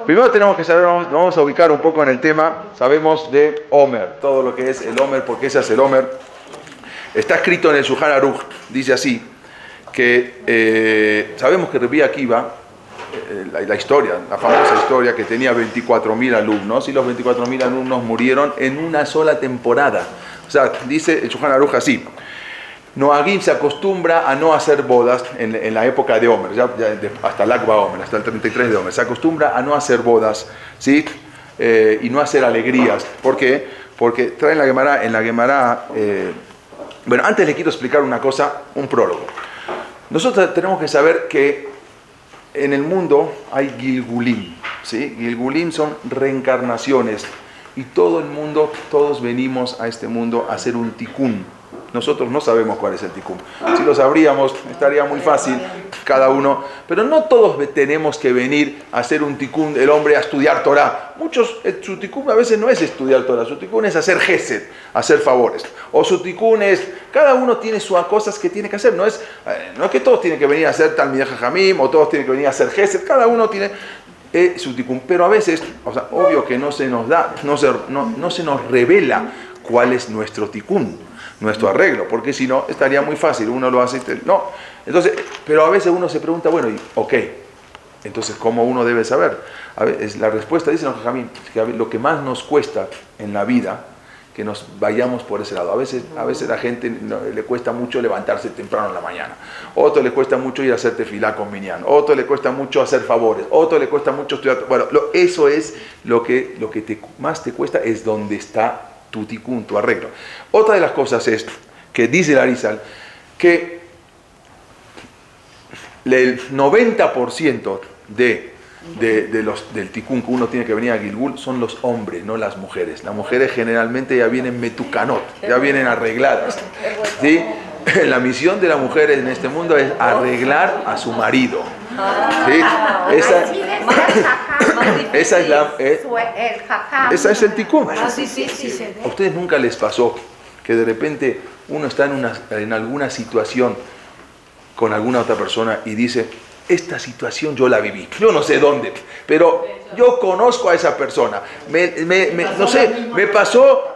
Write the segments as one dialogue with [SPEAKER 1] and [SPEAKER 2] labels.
[SPEAKER 1] Primero tenemos que saber, vamos a ubicar un poco en el tema, sabemos de Omer, todo lo que es el Omer, por qué se hace el Omer. Está escrito en el Shulchan Aruch, dice así, que sabemos que Rabbi Akiva, la historia, la famosa historia que tenía 24.000 alumnos, y los 24.000 alumnos murieron en una sola temporada. O sea, dice el Shulchan Aruch así, Noagim se acostumbra a no hacer bodas en la época de Omer, hasta el Akba Omer, hasta el 33 de Omer. Se acostumbra a no hacer bodas, ¿sí? Y no hacer alegrías. ¿Por qué? Porque trae en la Gemara. Bueno, antes les quiero explicar una cosa, un prólogo. Nosotros tenemos que saber que en el mundo hay Gilgulim, ¿sí? Gilgulim son reencarnaciones. Y todo el mundo, todos venimos a este mundo a hacer un tikkun. Nosotros no sabemos cuál es el tikkun. Si lo sabríamos, estaría muy fácil cada uno. Pero no todos tenemos que venir a hacer un tikkun, el hombre a estudiar Torah. Muchos, su tikkun a veces no es estudiar Torah, su tikkun es hacer gesed, hacer favores. O su tikkun es, cada uno tiene sus cosas que tiene que hacer. No es que todos tienen que venir a hacer Talmidei Jajamim o todos tienen que venir a hacer gesed. Cada uno tiene su tikkun. Pero a veces, o sea, obvio que no se nos da, no se nos revela cuál es nuestro tikkun, nuestro arreglo, porque si no, estaría muy fácil, uno lo hace, no. Entonces, pero a veces uno se pregunta, bueno, ok, entonces, ¿cómo uno debe saber? A veces, la respuesta, dicen los jajamim, que lo que más nos cuesta en la vida, que nos vayamos por ese lado. A veces a la gente le cuesta mucho levantarse temprano en la mañana, otro le cuesta mucho ir a hacer tefilá con minyan, otro le cuesta mucho hacer favores, otro le cuesta mucho estudiar. Bueno, eso es lo que más te cuesta, es donde está tu tikkun, tu arreglo. Otra de las cosas es que dice el Arizal que el 90% del tikkun que uno tiene que venir a Gilgul son los hombres, no las mujeres. Las mujeres generalmente ya vienen metucanot, ya vienen arregladas, ¿sí? La misión de la mujer en este mundo es arreglar a su marido, ¿sí? Esa es el tikkun. ¿A ustedes nunca les pasó que de repente uno está en alguna situación con alguna otra persona y dice, esta situación yo la viví, yo no sé dónde, pero yo conozco a esa persona, no sé, me pasó,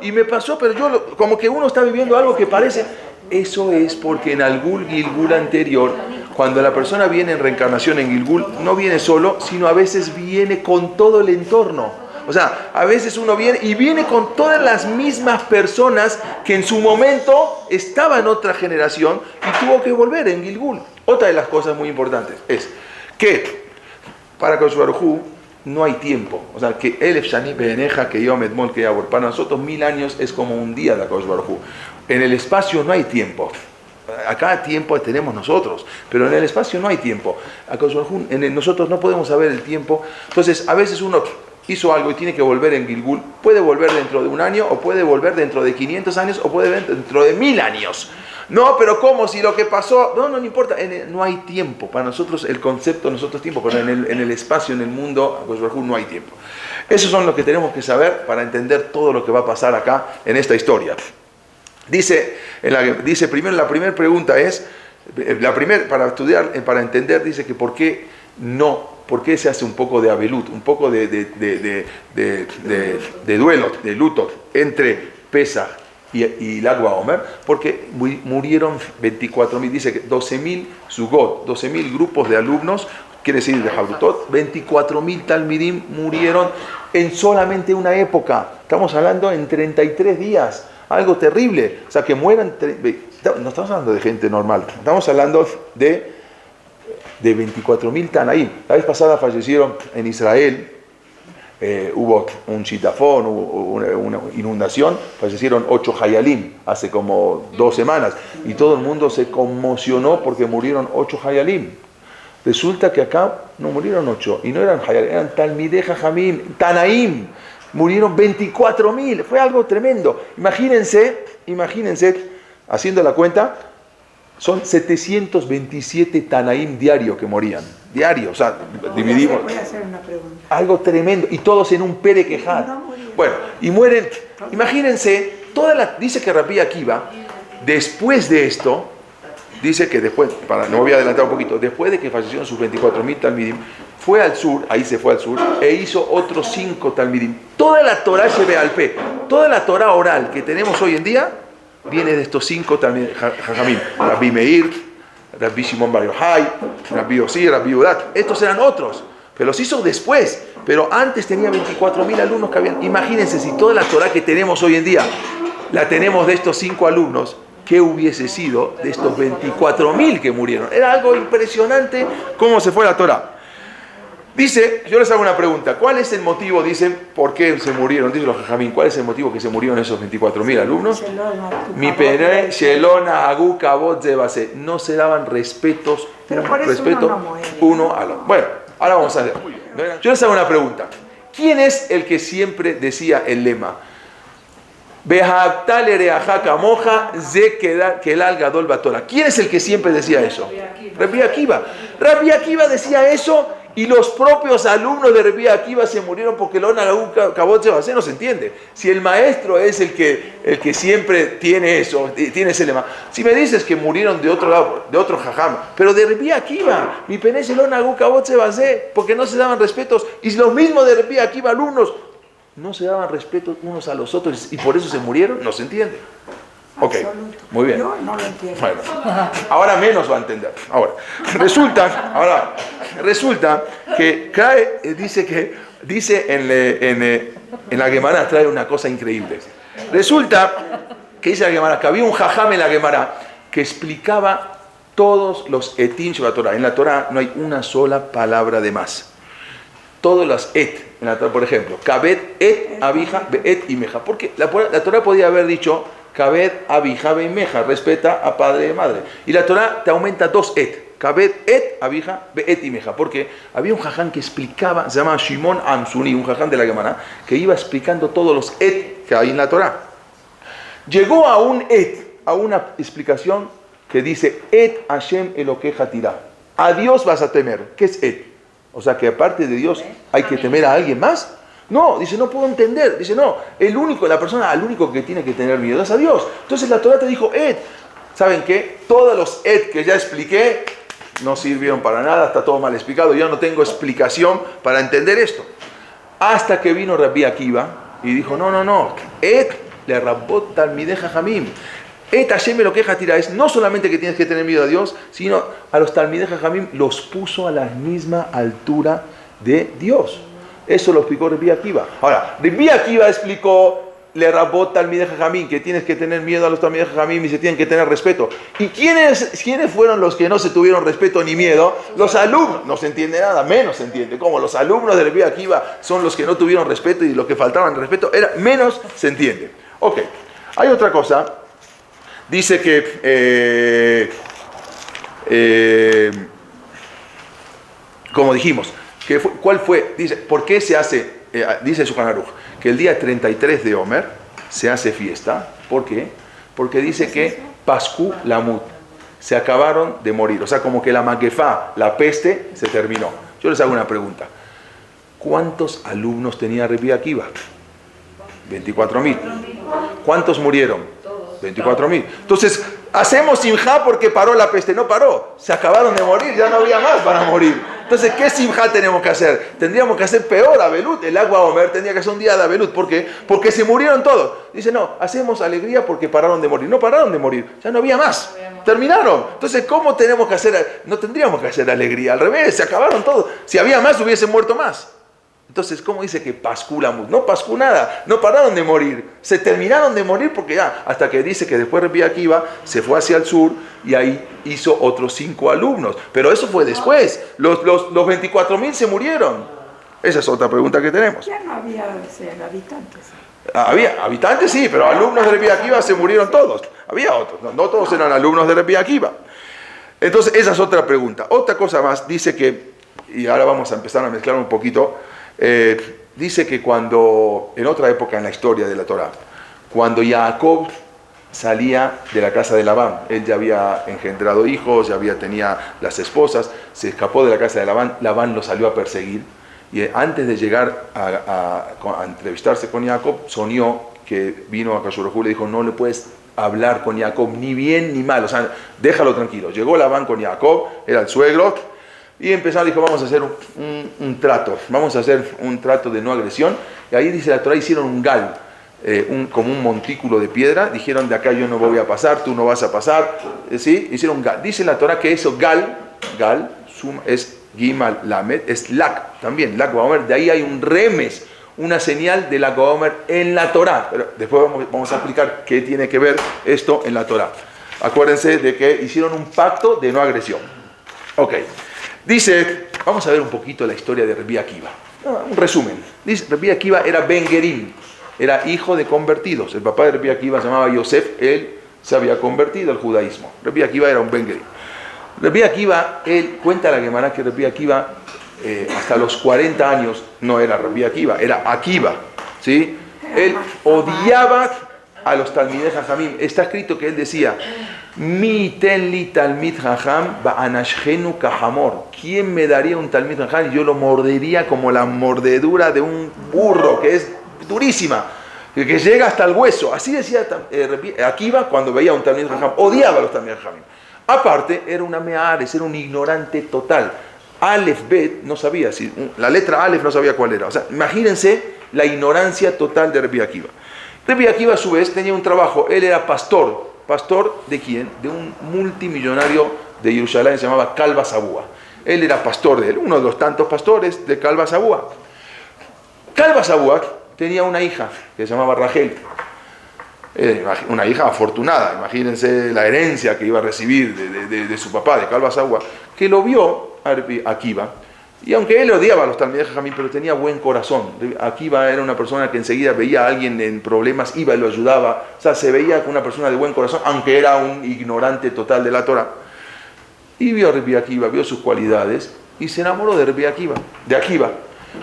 [SPEAKER 1] pero yo, como que uno está viviendo algo que parece, eso es porque en algún Gilgul anterior, cuando la persona viene en reencarnación en Gilgul, no viene solo, sino a veces viene con todo el entorno. O sea, a veces uno viene con todas las mismas personas que en su momento estaba en otra generación y tuvo que volver en Gilgul. Otra de las cosas muy importantes es que para Kadosh Baruj Hu no hay tiempo. O sea, que Elef Shani Be'eneja que Yom Etmol que Yabor. Para nosotros 1000 años es como un día de Kadosh Baruj Hu. En el espacio no hay tiempo. Acá tiempo tenemos nosotros, pero en el espacio no hay tiempo. A Kadosh Baruj Hu, nosotros no podemos saber el tiempo. Entonces, a veces uno hizo algo y tiene que volver en Gilgul, puede volver dentro de un año, o puede volver dentro de 500 años, o puede volver dentro de 1000 años. No, pero ¿cómo? Si lo que pasó, no importa, no hay tiempo. Para nosotros el concepto, nosotros tiempo, pero en el espacio, en el mundo, no hay tiempo. Esos son los que tenemos que saber para entender todo lo que va a pasar acá en esta historia. Dice primero, la primera pregunta es, para estudiar, para entender, dice que ¿por qué se hace un poco de abelut, un poco de duelo, de luto entre Pesach y Lag BaOmer? Porque murieron 24.000, dice que 12.000 Zugot, 12.000 grupos de alumnos, quiere decir de Habrutot, 24.000 Talmidim murieron en solamente una época. Estamos hablando en 33 días, algo terrible. O sea, que mueran, no estamos hablando de gente normal, estamos hablando de 24.000 Tanaim. La vez pasada fallecieron en Israel, hubo un chitafón, hubo una inundación, fallecieron 8 Hayalim hace como 2 semanas y todo el mundo se conmocionó porque murieron 8 Hayalim. Resulta que acá no murieron 8 y no eran Hayalim, eran Talmidei Jajamim, Tanaim. Murieron 24.000, fue algo tremendo. Imagínense, haciendo la cuenta, son 727 Tanaim diarios que morían. Diario, o sea, dividimos.
[SPEAKER 2] Voy a hacer una pregunta.
[SPEAKER 1] Algo tremendo. Y todos en un Pere Quejad. Bueno, y mueren. Imagínense, dice que Rabbi Akiva, después de esto, dice que después, no voy a adelantar un poquito, después de que fallecieron sus 24.000 Talmidim, fue al sur, ahí se fue al sur, e hizo otros 5 talmidim. Toda la Torah Shebe'al-Peh, toda la Torah oral que tenemos hoy en día, viene de estos 5 talmidim, Jajamim. Rabbi Meir, Rabbi Shimon Bar Yochai, Rabbi Yossi, Rabbi Udat. Estos eran otros, pero los hizo después. Pero antes tenía 24.000 alumnos que habían. Imagínense si toda la Torah que tenemos hoy en día la tenemos de estos 5 alumnos, ¿qué hubiese sido de estos 24.000 que murieron? Era algo impresionante cómo se fue la Torah. Dice, yo les hago una pregunta, ¿cuál es el motivo, dicen, por qué se murieron? Dicen los jajamín, ¿cuál es el motivo que se murieron esos 24.000 alumnos? Mi pene, Shelona, Agu, Kabot, Zebase. No se daban respetos, uno al otro. Bueno, ahora vamos a ver. Yo les hago una pregunta. ¿Quién es el que siempre decía el lema? ¿Quién es el que siempre decía eso? Rabbi Akiva. Rabbi Akiva decía eso y los propios alumnos de Rabbi Akiva se murieron porque lo acabó de hacer, no se entiende. Si el maestro es el que siempre tiene eso, tiene ese lema. Si me dices que murieron de otro lado, de otro jajam, pero de Rabbi Akiva, mi penés el acabó de hacer porque no se daban respetos. Y los mismos de Rabbi Akiva, alumnos, no se daban respeto unos a los otros y por eso se murieron, no se entiende. Ok, muy bien.
[SPEAKER 2] Yo no lo entiendo.
[SPEAKER 1] Bueno, ahora menos va a entender. Ahora, resulta que cae, dice en la Gemara, trae una cosa increíble. Resulta que dice la Gemara, que había un jajam en la Gemara que explicaba todos los etim de la Torah. En la Torah no hay una sola palabra de más. Todos los et, en la Torah, por ejemplo, kabed, et, abija, et y meja. Porque la Torah podía haber dicho kabed, abija, meja, respeta a padre y madre. Y la Torah te aumenta 2 et. Kabed, et, abija, et y meja. Porque había un jaján que explicaba, se llama Shimon Amsuni, un jaján de la Gemara, que iba explicando todos los et que hay en la Torah. Llegó a un et, a una explicación que dice et Hashem Elokeja tirá. A Dios vas a temer. ¿Qué es et? O sea que aparte de Dios hay que temer a alguien más. No, dice, no puedo entender. Dice, no, la persona al único que tiene que tener miedo es a Dios. Entonces la Torah te dijo, et. ¿Saben qué? Todos los et que ya expliqué no sirvieron para nada, está todo mal explicado. Yo no tengo explicación para entender esto. Hasta que vino Rabbi Akiva y dijo, no, et le rabot talmidei jajamim. Et Hashem lo queja tira es no solamente que tienes que tener miedo a Dios, sino a los talmidei jajamim los puso a la misma altura de Dios. Eso lo explicó Rabbi Akiva. Ahora, Rabbi Akiva explicó le rabot talmidei jajamim que tienes que tener miedo a los talmidei jajamim y se tienen que tener respeto. ¿Y quiénes fueron los que no se tuvieron respeto ni miedo? Los alumnos. No se entiende nada, menos se entiende. Como los alumnos de Rabbi Akiva son los que no tuvieron respeto y los que faltaban de respeto, menos se entiende. Ok, hay otra cosa. Dice que, como dijimos, ¿cuál fue? Dice, ¿por qué se hace? Dice Shulchan Aruch, que el día 33 de Omer se hace fiesta. ¿Por qué? Porque dice que Pascu Lamut, se acabaron de morir. O sea, como que la maquefá, la peste, se terminó. Yo les hago una pregunta. ¿Cuántos alumnos tenía Rabbi Akiva? 24.000. ¿Cuántos murieron? 24.000. Entonces, hacemos simjá porque paró la peste. No paró. Se acabaron de morir. Ya no había más para morir. Entonces, ¿qué simjá tenemos que hacer? Tendríamos que hacer peor Abelut. El agua Omer tendría que ser un día de Abelut. ¿Por qué? Porque se murieron todos. Dice, no, hacemos alegría porque pararon de morir. No pararon de morir. Ya no había más. Terminaron. Entonces, ¿cómo tenemos que hacer? No tendríamos que hacer alegría. Al revés, se acabaron todos. Si había más, hubiesen muerto más. Entonces, ¿cómo dice que pascú Lamut? No pascú nada, no pararon de morir, se terminaron de morir porque ya, hasta que dice que después Rabbi Akiva se fue hacia el sur y ahí hizo otros 5 alumnos. Pero eso fue después, los 24.000 se murieron. Esa es otra pregunta que tenemos.
[SPEAKER 2] Ya no había habitantes.
[SPEAKER 1] Había habitantes, sí, pero alumnos de Rabbi Akiva se murieron todos. Había otros, no todos eran alumnos de Rabbi Akiva. Entonces, esa es otra pregunta. Otra cosa más, dice que, y ahora vamos a empezar a mezclar un poquito, dice que cuando, en otra época en la historia de la Torah, cuando Jacob salía de la casa de Labán, él ya había engendrado hijos, tenía las esposas, se escapó de la casa de Labán, Labán lo salió a perseguir, y antes de llegar a entrevistarse con Jacob, soñó que vino a Akash Baruj Hu y le dijo, no le puedes hablar con Jacob, ni bien ni mal, o sea, déjalo tranquilo. Llegó Labán con Jacob, era el suegro, Y empezaron, dijo, vamos a hacer un trato, vamos a hacer un trato de no agresión. Y ahí dice la Torá, hicieron un gal, como un montículo de piedra, dijeron, de acá yo no voy a pasar, tú no vas a pasar, ¿sí? Hicieron un gal. Dice la Torá que eso, gal, es Gimal Lamed, es Lak, también, Lak Baomer, de ahí hay un remes, una señal de Lak Baomer en la Torá. Pero después vamos a explicar qué tiene que ver esto en la Torá. Acuérdense de que hicieron un pacto de no agresión. Ok. Dice, vamos a ver un poquito la historia de Rabbi Akiva. Un resumen. Dice, Rabbi Akiva era Ben Gerim, era hijo de convertidos. El papá de Rabbi Akiva se llamaba Yosef, él se había convertido al judaísmo. Rabbi Akiva era un Ben Gerim. Rabbi Akiva, él cuenta la Gemara que Rabbi Akiva hasta los 40 años no era Rabbi Akiva, era Akiva, ¿sí? Él odiaba a los Talmidei Jajamim. Está escrito que él decía, Mi ten li talmid jajam ba'anashchenu kahamor. ¿Quién me daría un talmid jajam? Yo lo mordería como la mordedura de un burro, que es durísima, que llega hasta el hueso. Así decía Akiva cuando veía un talmid jajam. Odiaba a los talmid jajamim. Aparte, era una meares, era un ignorante total. Aleph Bet no sabía, la letra Aleph no sabía cuál era. O sea, imagínense la ignorancia total de Rabbi Akiva. Rabbi Akiva a su vez tenía un trabajo, él era pastor. ¿Pastor de quién? De un multimillonario de Jerusalén, se llamaba Kalba Sabúa. Él era pastor de él, uno de los tantos pastores de Kalba Sabúa. Kalba Sabúa tenía una hija que se llamaba Rachel. Una hija afortunada, imagínense la herencia que iba a recibir de su papá, de Kalba Sabúa, que lo vio a Akiva. Y aunque él odiaba a los Talmidei Jajamim, pero tenía buen corazón. Akiva era una persona que enseguida veía a alguien en problemas, iba y lo ayudaba. O sea, se veía como una persona de buen corazón, aunque era un ignorante total de la Torah. Y vio a Rabbi Akiva, vio sus cualidades y se enamoró de Rabbi Akiva, de Akiva.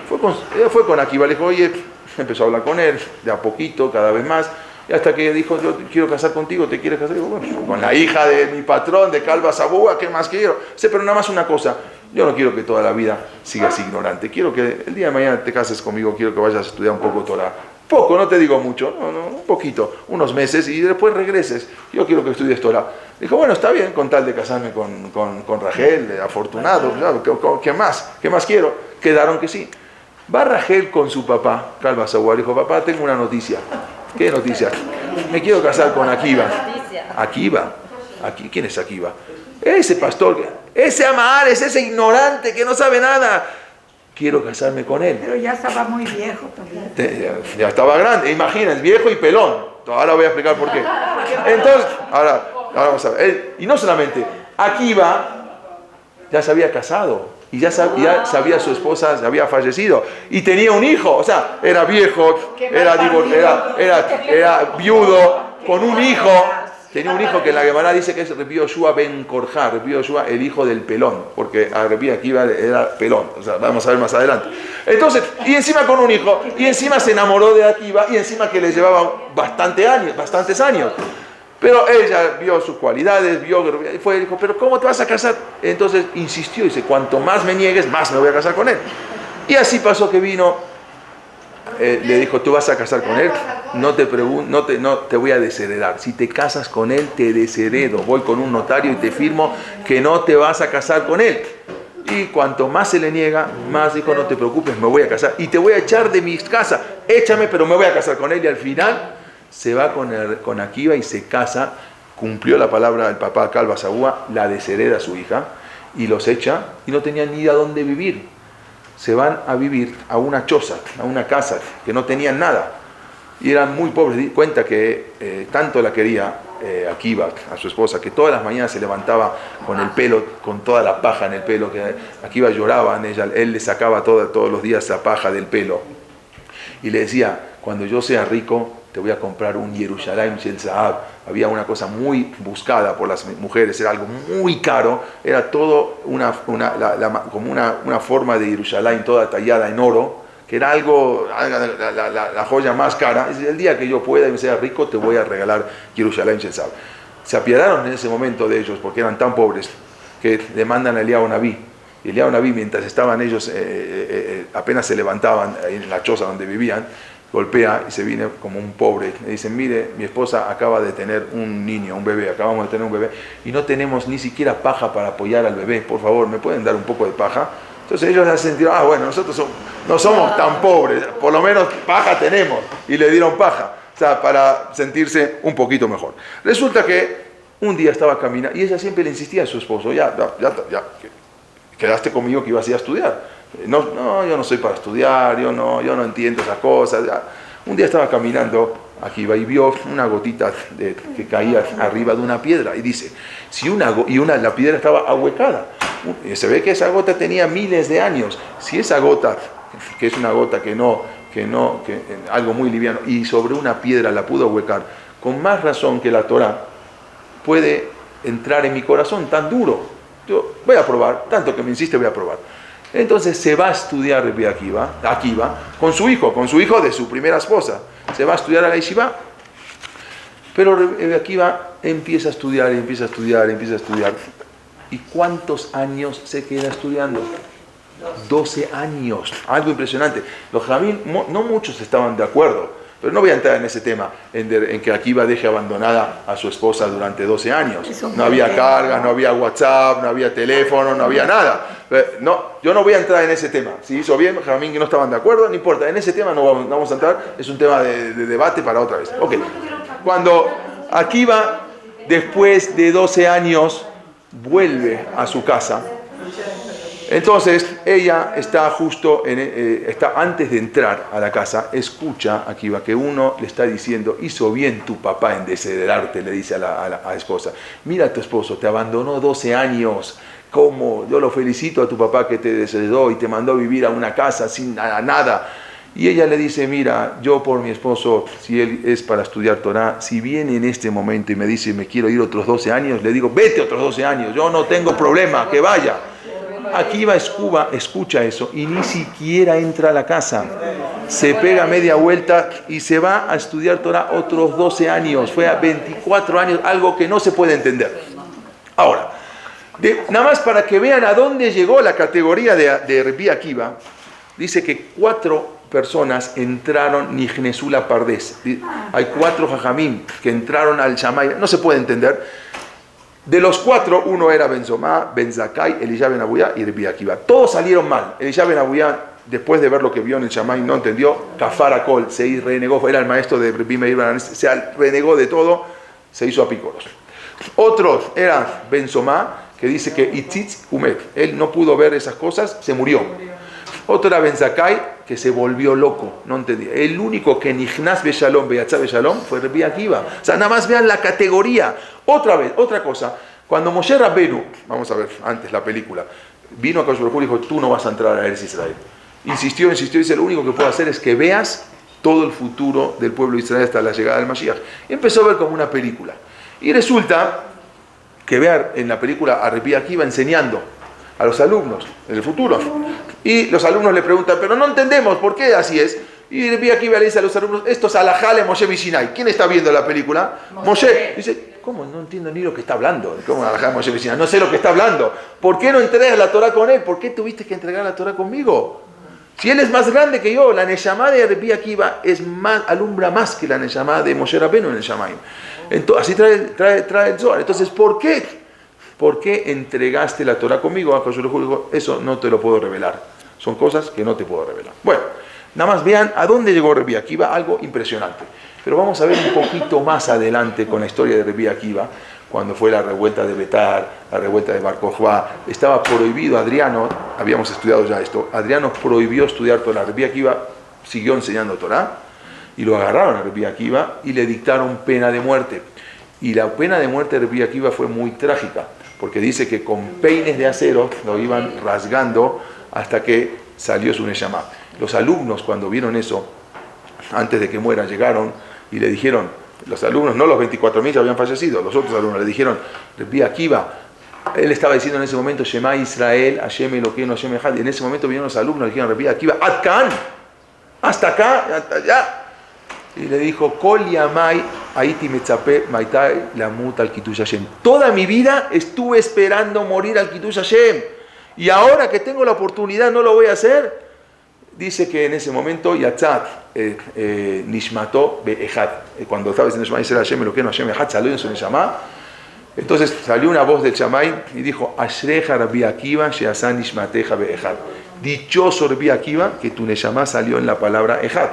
[SPEAKER 1] Fue con Akiva, le dijo, oye, empezó a hablar con él, de a poquito, cada vez más. Y hasta que dijo, yo quiero casar contigo, ¿te quieres casar? Y digo, bueno, con la hija de mi patrón, de Kalba Sabúa, ¿qué más quiero? Sí, pero nada más una cosa. Yo no quiero que toda la vida sigas ignorante. Quiero que el día de mañana te cases conmigo, quiero que vayas a estudiar un poco Torah. Poco, no te digo mucho, no, un poquito, unos meses y después regreses. Yo quiero que estudies Torah. Dijo, bueno, está bien, con tal de casarme con Rachel, afortunado, ¿qué más? ¿Qué más quiero? Quedaron que sí. Va Rachel con su papá, Kalba Sabúa, dijo, papá, tengo una noticia. ¿Qué noticia? Me quiero casar con Akiva. Akiva. ¿Quién es Akiva? Ese pastor, ese Amahares, ese ignorante que no sabe nada. Quiero casarme con él.
[SPEAKER 2] Pero ya estaba muy viejo también.
[SPEAKER 1] Ya estaba grande, imagínense, viejo y pelón. Ahora voy a explicar por qué. Entonces, ahora vamos a ver. Y no solamente, Akiva ya se había casado. Y ya sabía su esposa, se había fallecido. Y tenía un hijo, o sea, era viejo, era viudo, con un hijo. Tenía un hijo que en la Gemara dice que es Rabbi Yoshua ben Korja, Rabbi Yoshua el hijo del pelón, porque a Rabbi Akiva era pelón, o sea, vamos a ver más adelante. Entonces, y encima con un hijo, y encima se enamoró de Akiva, y encima que le llevaba bastantes años. Pero ella vio sus cualidades, dijo, pero ¿cómo te vas a casar? Entonces insistió, dice, cuanto más me niegues, más me voy a casar con él. Y así pasó que vino, le dijo, tú vas a casar con él, no te voy a desheredar. Si te casas con él, te desheredo. Voy con un notario y te firmo que no te vas a casar con él. Y cuanto más se le niega, más dijo, no te preocupes, me voy a casar. Y te voy a echar de mi casa, échame, pero me voy a casar con él. Y al final se va con Akiva y se casa, cumplió la palabra del papá Kalba Sabúa, la deshereda a su hija y los echa y no tenían ni a dónde vivir. Se van a vivir a una choza, a una casa que no tenían nada y eran muy pobres. Cuenta que tanto la quería Akiva, a su esposa, que todas las mañanas se levantaba con el pelo, con toda la paja en el pelo, que Akiva lloraba en ella, él le sacaba todos los días esa paja del pelo y le decía, cuando yo sea rico te voy a comprar un Yerushalayim Shel Zahab. Había una cosa muy buscada por las mujeres, era algo muy caro, era todo como una forma de Yerushalayim toda tallada en oro, que era algo, la joya más cara. Es el día que yo pueda y me sea rico, te voy a regalar Yerushalayim Shel Zahab. Se apiadaron en ese momento de ellos, porque eran tan pobres, que le mandan a Eliyahu Naví. Y Eliyahu Naví, mientras estaban ellos, apenas se levantaban en la choza donde vivían, golpea y se viene como un pobre. Le dicen, mire, mi esposa acaba de tener un niño, un bebé, acabamos de tener un bebé, y no tenemos ni siquiera paja para apoyar al bebé, por favor, ¿me pueden dar un poco de paja? Entonces ellos se sintieron, bueno, nosotros no somos tan pobres, por lo menos paja tenemos, y le dieron paja, o sea, para sentirse un poquito mejor. Resulta que un día estaba caminando, y ella siempre le insistía a su esposo, ya, quedaste conmigo que ibas a ir a estudiar. No, yo no soy para estudiar, yo no entiendo esas cosas. Ya. Un día estaba caminando aquí y vio una gotita que caía arriba de una piedra, y dice, la piedra estaba ahuecada. Se ve que esa gota tenía miles de años. Si esa gota, que es una gota que algo muy liviano, y sobre una piedra la pudo ahuecar, con más razón que la Torá puede entrar en mi corazón tan duro. Yo voy a probar, tanto que me insiste, voy a probar. Entonces se va a estudiar Rabbi Akiva con su hijo de su primera esposa. Se va a estudiar a la yeshiva. Pero Rabbi Akiva empieza a estudiar. ¿Y cuántos años se queda estudiando? 12 años. Algo impresionante. Los Jamín, no muchos estaban de acuerdo. Pero no voy a entrar en ese tema, en que Akiva deje abandonada a su esposa durante 12 años. No había cargas, no había WhatsApp, no había teléfono, no había nada. Yo no voy a entrar en ese tema. Si hizo bien, Jamín que no estaban de acuerdo, no importa. En ese tema no vamos a entrar, es un tema de debate para otra vez. Ok. Cuando Akiva, después de 12 años, vuelve a su casa, entonces ella está está antes de entrar a la casa, escucha aquí que uno le está diciendo, hizo bien tu papá en desheredarte, le dice a la esposa. Mira, tu esposo te abandonó 12 años, ¿cómo? Yo lo felicito a tu papá que te desheredó y te mandó a vivir a una casa sin nada. Y ella le dice, mira, yo por mi esposo, si él es para estudiar Torah, si viene en este momento y me dice, me quiero ir otros 12 años, le digo, vete otros 12 años, yo no tengo problema, que vaya. Akiva escucha eso y ni siquiera entra a la casa. Se pega media vuelta y se va a estudiar Torah otros 12 años. Fue a 24 años, algo que no se puede entender. Ahora, nada más para que vean a dónde llegó la categoría de Rabbi Akiva, dice que 4 personas entraron Nihnesula Pardes. Hay 4 jajamim que entraron al Shamay. No se puede entender. De los 4, uno era Ben Zomá, Ben Zakkai, Elijah Ben Abuyá y Rabbi Akiva. Todos salieron mal. Elijah Ben Abuyá, después de ver lo que vio en el Shamay, no entendió. Kafar Kol, se renegó, era el maestro de Rabbi Meir Ben Anis, se renegó de todo, se hizo apícoros. Otros era Ben Zomá, que dice que Itzitz Umet, él no pudo ver esas cosas, se murió. Otro era Ben Zakkai, que se volvió loco, no entendía. El único que Nichnas Beshalom, Beyatzá Beshalom, fue Rabbi Akiva. O sea, nada más vean la categoría. Otra cosa, cuando Moshe Rabbenu, vamos a ver antes la película, vino a Kadosh Baruj Hu y dijo, tú no vas a entrar a Eretz Israel. Insistió, dice, lo único que puedo hacer es que veas todo el futuro del pueblo de Israel hasta la llegada del Mashiach. Y empezó a ver como una película. Y resulta que vean en la película a Rabbi Akiva enseñando a los alumnos en el futuro. Y los alumnos le preguntan, pero no entendemos, ¿por qué así es? Y Rabbi Akiva le dice a los alumnos, esto es alajá le Moshe Mishinai. ¿Quién está viendo la película? Moshe. Dice, ¿cómo? No entiendo ni lo que está hablando. ¿Cómo alajá le Moshe Mishinai? No sé lo que está hablando. ¿Por qué no entregas la Torah con él? ¿Por qué tuviste que entregar la Torah conmigo? Si él es más grande que yo, la Neshama de Rabbi Akiva alumbra más que la Neshama de Moshe Rabbeinu en el Shamayim. Así trae el Zohar. Entonces, ¿por qué? ¿Por qué entregaste la Torah conmigo? Eso no te lo puedo revelar. Son cosas que no te puedo revelar. Bueno, nada más vean a dónde llegó Rabbi Akiva, algo impresionante. Pero vamos a ver un poquito más adelante con la historia de Rabbi Akiva, cuando fue la revuelta de Betar, la revuelta de Bar Kokhba. Estaba prohibido, Adriano, habíamos estudiado ya esto, Adriano prohibió estudiar Torah. Rabbi Akiva siguió enseñando Torah y lo agarraron a Rabbi Akiva y le dictaron pena de muerte. Y la pena de muerte de Rabbi Akiva fue muy trágica, porque dice que con peines de acero lo iban rasgando hasta que salió su Neshama. Los alumnos, cuando vieron eso, antes de que muera, llegaron y le dijeron, los alumnos, no los 24.000 ya habían fallecido, los otros alumnos le dijeron, Rabbi Akiva, él estaba diciendo en ese momento, Shema Israel, Hashem Elokeinu, Hashem Echad, y en ese momento vinieron los alumnos y le dijeron, Rabbi Akiva, Ad Kan, hasta acá, hasta allá. Y le dijo, Kol Yamai, Aiti Metzape, Maitai, Lamut al Kiddush Hashem. Toda mi vida estuve esperando morir al Kiddush Hashem. Y ahora que tengo la oportunidad, ¿no lo voy a hacer? dice que en ese momento Yatzat Nishmato Be'echad, cuando estaba diciendo Shema Yisrael Hashem Elokeinu Hashem Echad, salió en su Neshama. Entonces salió una voz del Shamay y dijo: Ashreja Rabbi Akiva Sheasan Nishmateja Be'echad. Dichoso Rabbi Akiva que tu Neshama salió en la palabra Echad.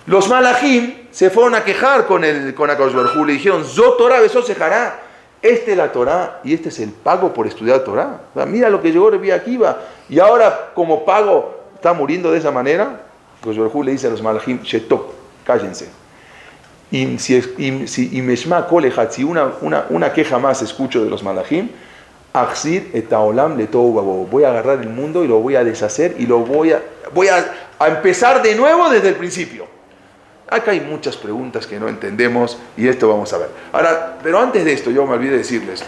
[SPEAKER 1] Los malachim se fueron a quejar con Akadosh Baruj Hu, le dijeron: Zot Torah Besot Sejará. Esta es la Torah y este es el pago por estudiar Torah. O sea, mira lo que llegó Rabbi Akiva y ahora como pago está muriendo de esa manera. Akadosh Baruj Hu le dice a los malachim: Shetop, cállense. Y si meshma kol echad, si una queja más escucho de los malachim, achzir et haolam letohu vabohu, voy a agarrar el mundo y lo voy a deshacer y lo voy a empezar de nuevo desde el principio. Acá hay muchas preguntas que no entendemos y esto vamos a ver. Ahora, pero antes de esto, yo me olvidé decirles,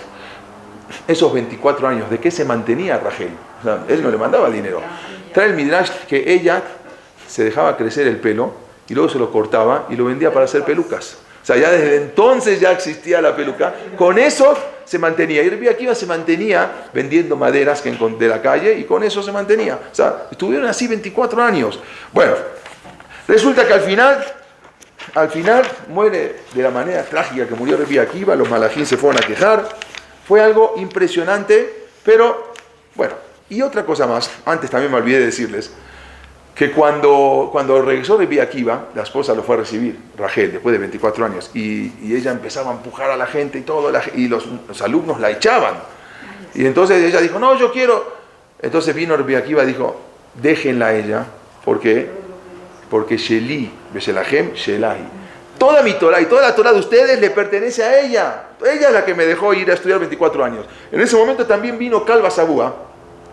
[SPEAKER 1] esos 24 años, ¿de qué se mantenía Rachel? O sea, él no le mandaba dinero. Trae el Midrash que ella se dejaba crecer el pelo y luego se lo cortaba y lo vendía para hacer pelucas. O sea, ya desde entonces ya existía la peluca. Con eso se mantenía. Y Rabbi Akiva se mantenía vendiendo maderas de la calle y con eso se mantenía. O sea, estuvieron así 24 años. Bueno, resulta que al final muere de la manera trágica que murió Rabbi Akiva. Los malachim se fueron a quejar. Fue algo impresionante, pero bueno. Y otra cosa más, antes también me olvidé de decirles, que cuando regresó Rabbi Akiva, la esposa lo fue a recibir, Rachel, después de 24 años, y ella empezaba a empujar a la gente y todo, y los alumnos la echaban. Y entonces ella dijo: no, yo quiero. Entonces vino Rabbi Akiva y dijo: déjenla a ella, ¿por qué? Porque Sheli, Beshelahem, Shelahi. Toda mi Torah y toda la Torah de ustedes le pertenece a ella. Ella es la que me dejó ir a estudiar 24 años. En ese momento también vino Kalba Sabúa,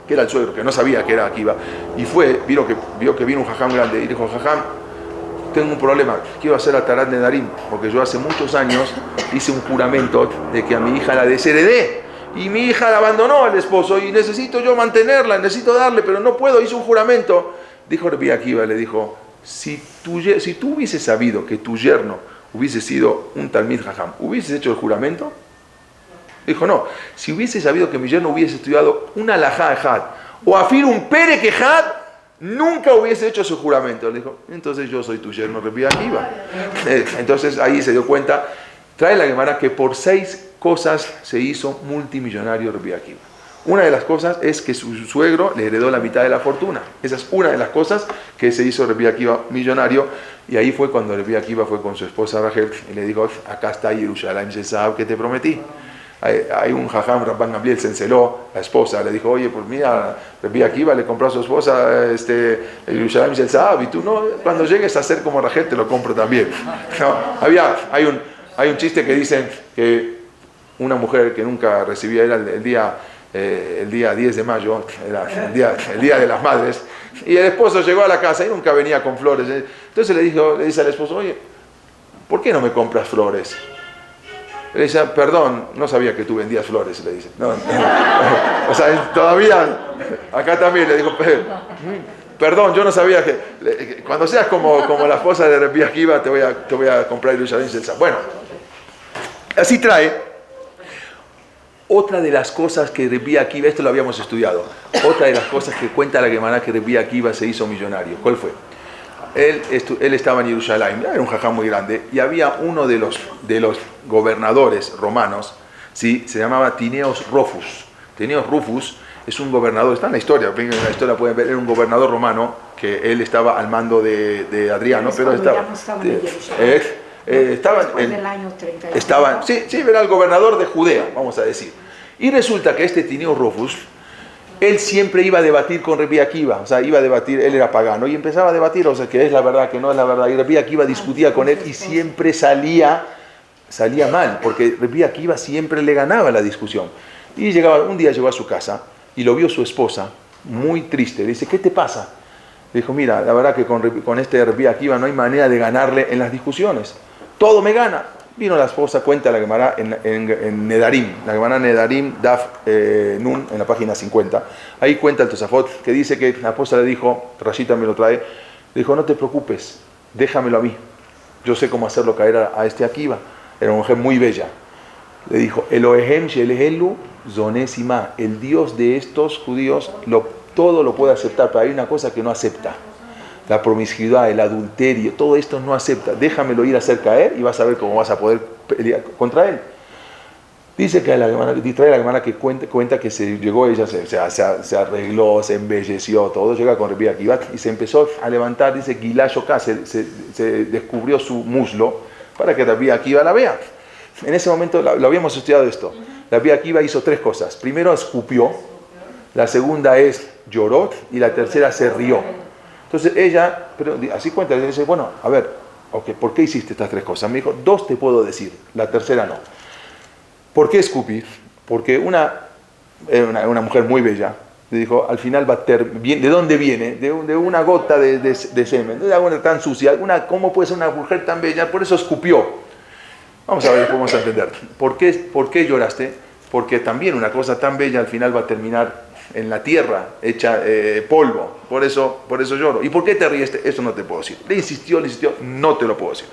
[SPEAKER 1] que era el suegro, que no sabía que era Akiva, y vio que vino un jajam grande, y dijo: jajam, tengo un problema, quiero hacer a Tarat Nedarim, porque yo hace muchos años hice un juramento de que a mi hija la desheredé, y mi hija la abandonó al esposo, y necesito yo mantenerla, necesito darle, pero no puedo, hice un juramento. Dijo Rabbi Akiva, le dijo: si tú hubieses sabido que tu yerno hubiese sido un Talmid jajam, ¿hubieses hecho el juramento? Dijo: no, si hubiese sabido que mi yerno hubiese estudiado una alajá ejad o afir un perek ejad, nunca hubiese hecho su juramento. Le dijo: entonces yo soy tu yerno Rabbi Akiva. Entonces ahí se dio cuenta, trae la Gemara que por 6 cosas se hizo multimillonario Rabbi Akiva. Una de las cosas es que su suegro le heredó la mitad de la fortuna. Esa es una de las cosas que se hizo Rabbi Akiva millonario. Y ahí fue cuando Rabbi Akiva fue con su esposa Rachel y le dijo: acá está Yerushalayim Shesab que te prometí. Hay un jajam, Rabban Gamliel, se enceló, la esposa le dijo: oye, pues mira, Rabbi Akiva le compró a su esposa el Yerushalayim Shel Zahab, y tú no, cuando llegues a ser como Rachel te lo compro también. No, hay un chiste que dicen que una mujer que nunca recibía, era el día 10 de mayo, era el día de las madres, y el esposo llegó a la casa y nunca venía con flores. Entonces le dice al esposo: oye, ¿por qué no me compras flores? Le dice: perdón, no sabía que tú vendías flores, le dice. No, o sea, todavía, acá también le dijo: perdón, yo no sabía que cuando seas como la esposa de Rabbi Akiva te voy a comprar Yerushalayim Shel Zahab. Bueno, así trae otra de las cosas que Rabbi Akiva, esto lo habíamos estudiado, otra de las cosas que cuenta la Gemara que Rabbi Akiva se hizo millonario. ¿Cuál fue? Él estaba en Jerusalén, era un jajam muy grande, y había uno de los gobernadores romanos, ¿sí? Se llamaba Tineos Rufus. Tineos Rufus es un gobernador, está en la historia pueden ver, era un gobernador romano, que él estaba al mando de Adriano, pero estaba en el año 30. Sí, era el gobernador de Judea, vamos a decir. Y resulta que este Tineos Rufus, él siempre iba a debatir con Rabbi Akiva, o sea, iba a debatir, él era pagano, y empezaba a debatir, o sea, que es la verdad, que no es la verdad, y Rabbi Akiva discutía con él, y siempre salía mal, porque Rabbi Akiva siempre le ganaba la discusión. Y un día llegó a su casa, y lo vio su esposa, muy triste, le dice: ¿qué te pasa? Le dijo: mira, la verdad que con este Rabbi Akiva no hay manera de ganarle en las discusiones, todo me gana. Vino la esposa, cuenta la Gemara en Nedarim, la Gemara Nedarim Daf Nun, en la página 50. Ahí cuenta el Tosafot, que dice que la esposa le dijo, Rashita me lo trae, le dijo: no te preocupes, déjamelo a mí, yo sé cómo hacerlo caer a este Akiva. Era una mujer muy bella. Le dijo: Elohehem Shelehelu Zonesima, el Dios de estos judíos todo lo puede aceptar, pero hay una cosa que no acepta. la promiscuidad, el adulterio, todo esto no acepta. Déjamelo ir a hacer caer y vas a ver cómo vas a poder pelear contra él. Dice que trae la hermana que cuenta que se llegó, ella se arregló, se embelleció, todo, llega con Rabbi Akiva y se empezó a levantar, dice Gilá Shoká, se descubrió su muslo para que Rabbi Akiva la vea. En ese momento lo habíamos estudiado esto. Rabbi Akiva hizo 3 cosas. Primero escupió, la segunda es lloró y la tercera se rió. Entonces ella, pero así cuenta, dice, bueno, a ver, okay, ¿por qué hiciste estas 3 cosas? Me dijo, 2 te puedo decir, la tercera no. ¿Por qué escupir? Porque una mujer muy bella le dijo, al final va a ¿de dónde viene? De una gota de semen, de una gota tan sucia. ¿Cómo puede ser una mujer tan bella? Por eso escupió. Vamos a ver, vamos a entender. ¿Por qué lloraste? Porque también una cosa tan bella al final va a terminar en la tierra, hecha polvo. Por eso lloro. ¿Y por qué te ríes? Eso no te puedo decir. Le insistió, no te lo puedo decir.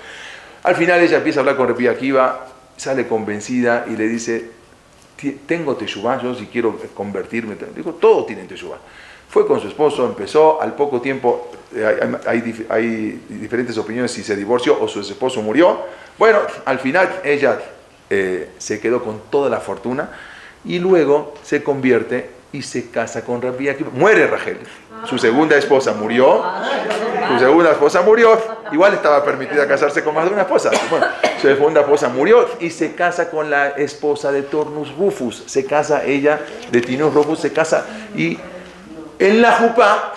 [SPEAKER 1] Al final ella empieza a hablar con Rabbi Akiva, sale convencida y le dice, tengo teshuvá, yo si quiero convertirme. Dijo, todos tienen teshuvá. Fue con su esposo, empezó, al poco tiempo, hay diferentes opiniones si se divorció o su esposo murió. Bueno, al final ella se quedó con toda la fortuna y luego se convierte y se casa con Rabbi Akiva. Muere Rachel, su segunda esposa murió. Igual estaba permitida casarse con más de una esposa. Bueno, su segunda esposa murió y se casa con la esposa de Turnus Rufus. Se casa ella, de Tinus Rufus, se casa y en la jupá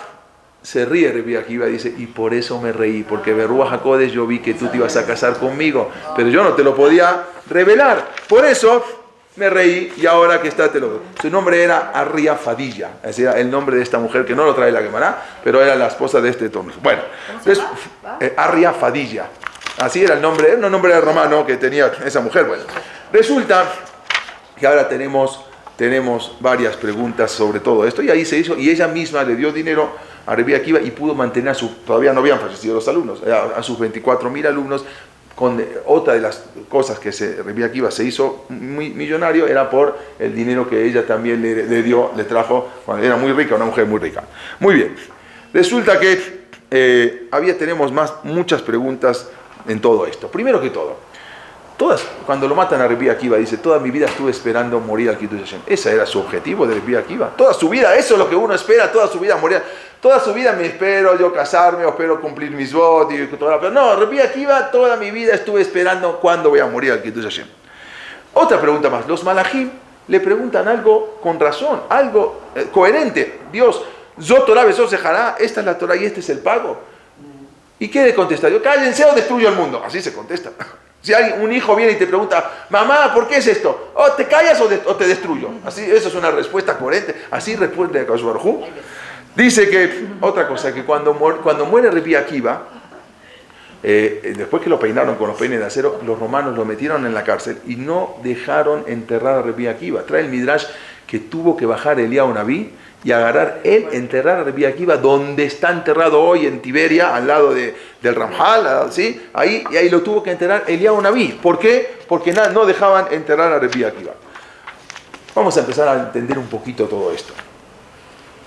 [SPEAKER 1] se ríe Rabbi Akiva, dice, y por eso me reí, porque Berruach HaKodesh yo vi que tú te ibas a casar conmigo, pero yo no te lo podía revelar. Por eso me reí y ahora que está te lo doy. Su nombre era Arria Fadilla, es decir, el nombre de esta mujer que no lo trae la Gemara, pero era la esposa de este Turnus. Bueno, entonces, Arria Fadilla, así era el nombre, era un nombre romano que tenía esa mujer. Bueno, resulta que ahora tenemos varias preguntas sobre todo esto y ahí se hizo, y ella misma le dio dinero a Rabbi Akiva y pudo mantener todavía no habían fallecido los alumnos, a sus 24.000 alumnos. Otra de las cosas que Rabbi Akiva se hizo muy millonario era por el dinero que ella también le trajo cuando era muy rica, una mujer muy rica. Muy bien, resulta que tenemos muchas preguntas en todo esto. Primero que todo, cuando lo matan a Rabbi Akiva, dice, toda mi vida estuve esperando morir al Kiddush Hashem. Ese era su objetivo de Rabbi Akiva. Toda su vida, eso es lo que uno espera, toda su vida morir. Toda su vida me espero yo casarme, o espero cumplir mis votos y todo. Pero no, Rabbi Akiva, toda mi vida estuve esperando cuándo voy a morir al Kiddush Hashem. Otra pregunta más. Los malajim le preguntan algo con razón, algo coherente. Dios, Zot Torah Besot Sejará, esta es la Torah y este es el pago. ¿Y qué le contesta? Yo, cállense o destruyo el mundo. Así se contesta. Si un hijo viene y te pregunta, mamá, ¿por qué es esto? ¿O te callas o te destruyo? Así, eso es una respuesta coherente. Así responde a Akadosh Baruj Hu. Dice que, otra cosa, que cuando muere Rabbi Akiva, después que lo peinaron con los peines de acero, los romanos lo metieron en la cárcel y no dejaron enterrar a Rabbi Akiva. Trae el Midrash que tuvo que bajar Eliyahu Naví y enterrar a Rabbi Akiva donde está enterrado hoy en Tiberia, al lado del Ramjal, ¿sí? Ahí lo tuvo que enterrar Eliyahu Naví. ¿Por qué? Porque no dejaban enterrar a Rabbi Akiva. Vamos a empezar a entender un poquito todo esto.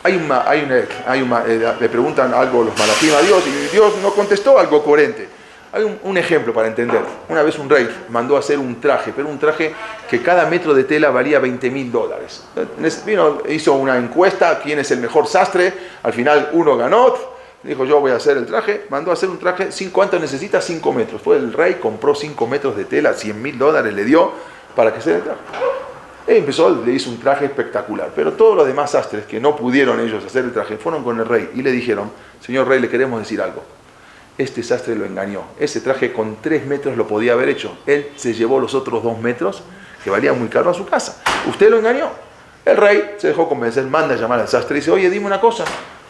[SPEAKER 1] Le preguntan algo los malajim a Dios y Dios no contestó algo coherente. Hay un ejemplo para entender. Una vez un rey mandó a hacer un traje, pero un traje que cada metro de tela valía $20,000. Hizo una encuesta, quién es el mejor sastre, al final uno ganó, dijo yo voy a hacer el traje, mandó a hacer un traje, ¿cuánto necesita? 5 metros. Fue el rey, compró 5 metros de tela, $100,000 le dio para que se el traje. Le hizo un traje espectacular, pero todos los demás sastres que no pudieron ellos hacer el traje, fueron con el rey y le dijeron, señor rey, le queremos decir algo. Este sastre lo engañó. Ese traje con 3 metros lo podía haber hecho. Él se llevó los otros 2 metros, que valían muy caro, a su casa. Usted lo engañó. El rey se dejó convencer, manda a llamar al sastre y dice, oye, dime una cosa,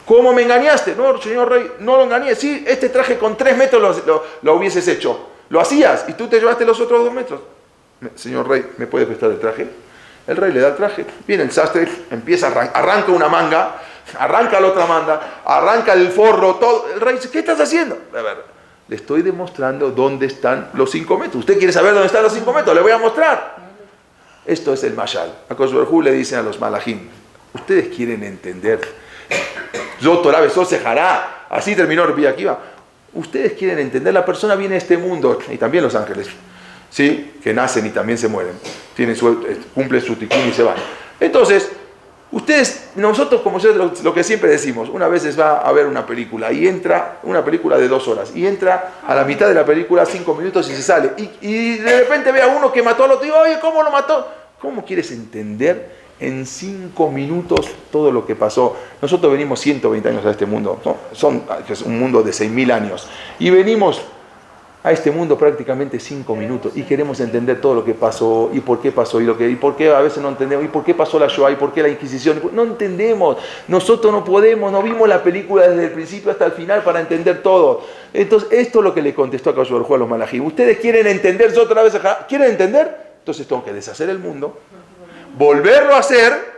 [SPEAKER 1] ¿cómo me engañaste? No, señor rey, no lo engañé. Sí, este traje con 3 metros lo hubieses hecho. Lo hacías y tú te llevaste los otros 2 metros. Señor rey, ¿me puede prestar el traje? El rey le da el traje, viene el sastre, empieza arranca una manga, arranca la otra manga, arranca el forro, todo. El rey dice, ¿qué estás haciendo? A ver, le estoy demostrando dónde están los 5 metros. ¿Usted quiere saber dónde están los 5 metros? Le voy a mostrar. Esto es el mashal. A Akadosh Baruj Hu le dicen a los malajim, ustedes quieren entender. Zot Torah Besot Sejará. Así terminó Rabbi Akiva. Ustedes quieren entender, la persona viene a este mundo, y también los ángeles, ¿sí? Que nacen y también se mueren, cumplen su tikkun y se van. Entonces, nosotros como lo que siempre decimos, una vez va a ver una película y entra, una película de 2 horas, y entra a la mitad de la película 5 minutos y se sale, y de repente ve a uno que mató al otro, y digo, oye, ¿cómo lo mató? ¿Cómo quieres entender en 5 minutos todo lo que pasó? Nosotros venimos 120 años a este mundo, ¿no? Es un mundo de 6.000 años, y venimos a este mundo prácticamente 5 minutos y queremos entender todo lo que pasó y por qué pasó y por qué a veces no entendemos y por qué pasó la Shoah y por qué la Inquisición. No entendemos, nosotros no podemos, no vimos la película desde el principio hasta el final para entender todo. Entonces esto es lo que le contestó a Kadosh Baruj Hu a los malajim. Ustedes quieren entender, yo otra vez acá, ¿quieren entender? Entonces tengo que deshacer el mundo, volverlo a hacer,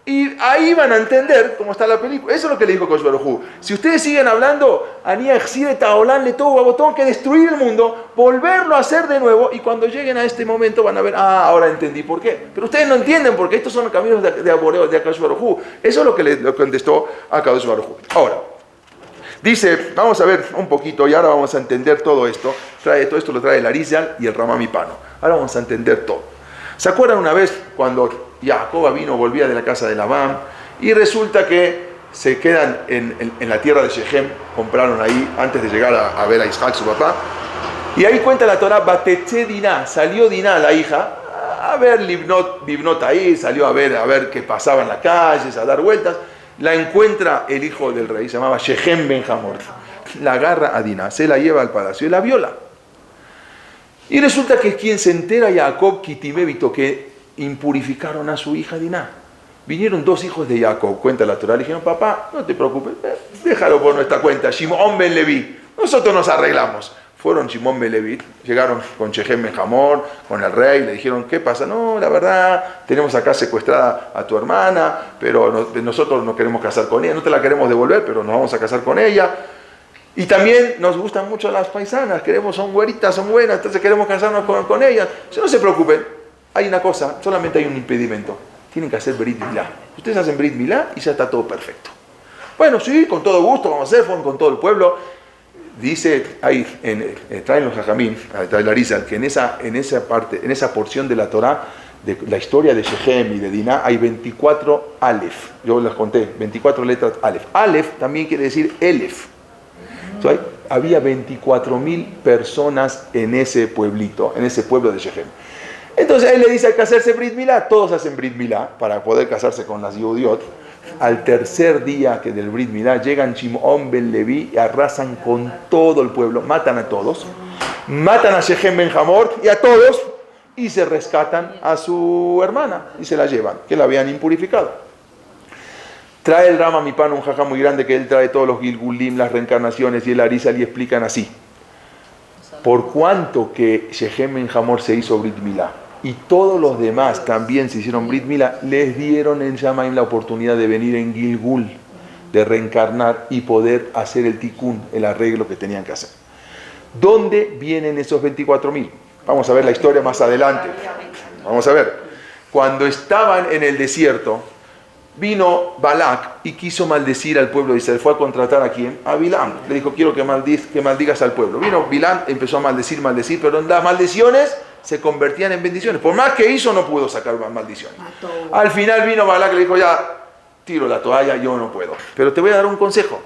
[SPEAKER 1] y ahí van a entender cómo está la película. Eso es lo que le dijo Kadosh Baruj Hu. Si ustedes siguen hablando, tengo que destruir el mundo, volverlo a hacer de nuevo, y cuando lleguen a este momento van a ver, ahora entendí por qué. Pero ustedes no entienden porque estos son los caminos de Kadosh Baruj Hu. Eso es lo que le contestó a Kadosh Baruj Hu. Ahora, dice, vamos a ver un poquito, y ahora vamos a entender todo esto. Todo esto lo trae el Arizal y el Ramá Mipano. Ahora vamos a entender todo. ¿Se acuerdan una vez cuando Jacob volvía de la casa de Labán y resulta que se quedan en la tierra de Shechem, compraron ahí antes de llegar a ver a Isaac, su papá, y ahí cuenta la Torah, Batetze Diná, salió Diná, la hija, a ver Libnot ahí, salió a ver qué pasaba en las calles, a dar vueltas, la encuentra el hijo del rey, se llamaba Shechem Ben Hamor, la agarra a Diná, se la lleva al palacio y la viola. Y resulta que quien se entera, Jacob Kitimevito, que impurificaron a su hija Diná. Vinieron 2 hijos de Jacob, cuenta la Torah, le dijeron, papá, no te preocupes, déjalo por nuestra cuenta, Shimon Ben Leví, nosotros nos arreglamos. Fueron Shimon Ben Leví, llegaron con Shechem Ben Hamor, con el rey, le dijeron, ¿qué pasa? No, la verdad, tenemos acá secuestrada a tu hermana, pero nosotros nos queremos casar con ella, no te la queremos devolver, pero nos vamos a casar con ella. Y también nos gustan mucho las paisanas, son güeritas, son buenas, entonces queremos casarnos con ellas. No se preocupen, hay una cosa, solamente hay un impedimento. Tienen que hacer Brit Milá. Ustedes hacen Brit Milá y ya está todo perfecto. Bueno, sí, con todo gusto, vamos a hacer, fueron con todo el pueblo. Dice, ahí, traen los Jajamín, trae la Arizal, que en esa porción de la Torah, de la historia de Shechem y de Diná, hay 24 Aleph. Yo les conté, 24 letras Aleph. Aleph también quiere decir Elef. Entonces, había 24.000 personas en ese pueblito, en ese pueblo de Shechem. Entonces él le dice, hay que hacerse Brit Milá. Todos hacen Brit Milá para poder casarse con las Yehudiot. Al tercer día que del Brit Milá llegan Shimon Ben Leví y arrasan con todo el pueblo, matan a todos, matan a Shechem Ben Hamor y a todos, y se rescatan a su hermana y se la llevan, que la habían impurificado. Trae el Rama Mipano un jajá muy grande que él trae todos los Gilgulim, las reencarnaciones, y el Arizal, y explican así. Por cuanto que Shechem Ben Hamor se hizo Brit Milá y todos los demás también se hicieron Brit Milá, les dieron en Shamaim la oportunidad de venir en Gilgul, de reencarnar y poder hacer el tikkun, el arreglo que tenían que hacer. ¿Dónde vienen esos 24.000? Vamos a ver la historia más adelante. Vamos a ver. Cuando estaban en el desierto, vino Balak y quiso maldecir al pueblo de Israel. Fue a contratar ¿a quién? A Bilam. Le dijo, quiero que maldigas al pueblo. Vino Bilam, empezó a maldecir, pero las maldiciones se convertían en bendiciones. Por más que hizo, no pudo sacar más maldiciones. Al final vino Balak y le dijo, ya, tiro la toalla, yo no puedo. Pero te voy a dar un consejo.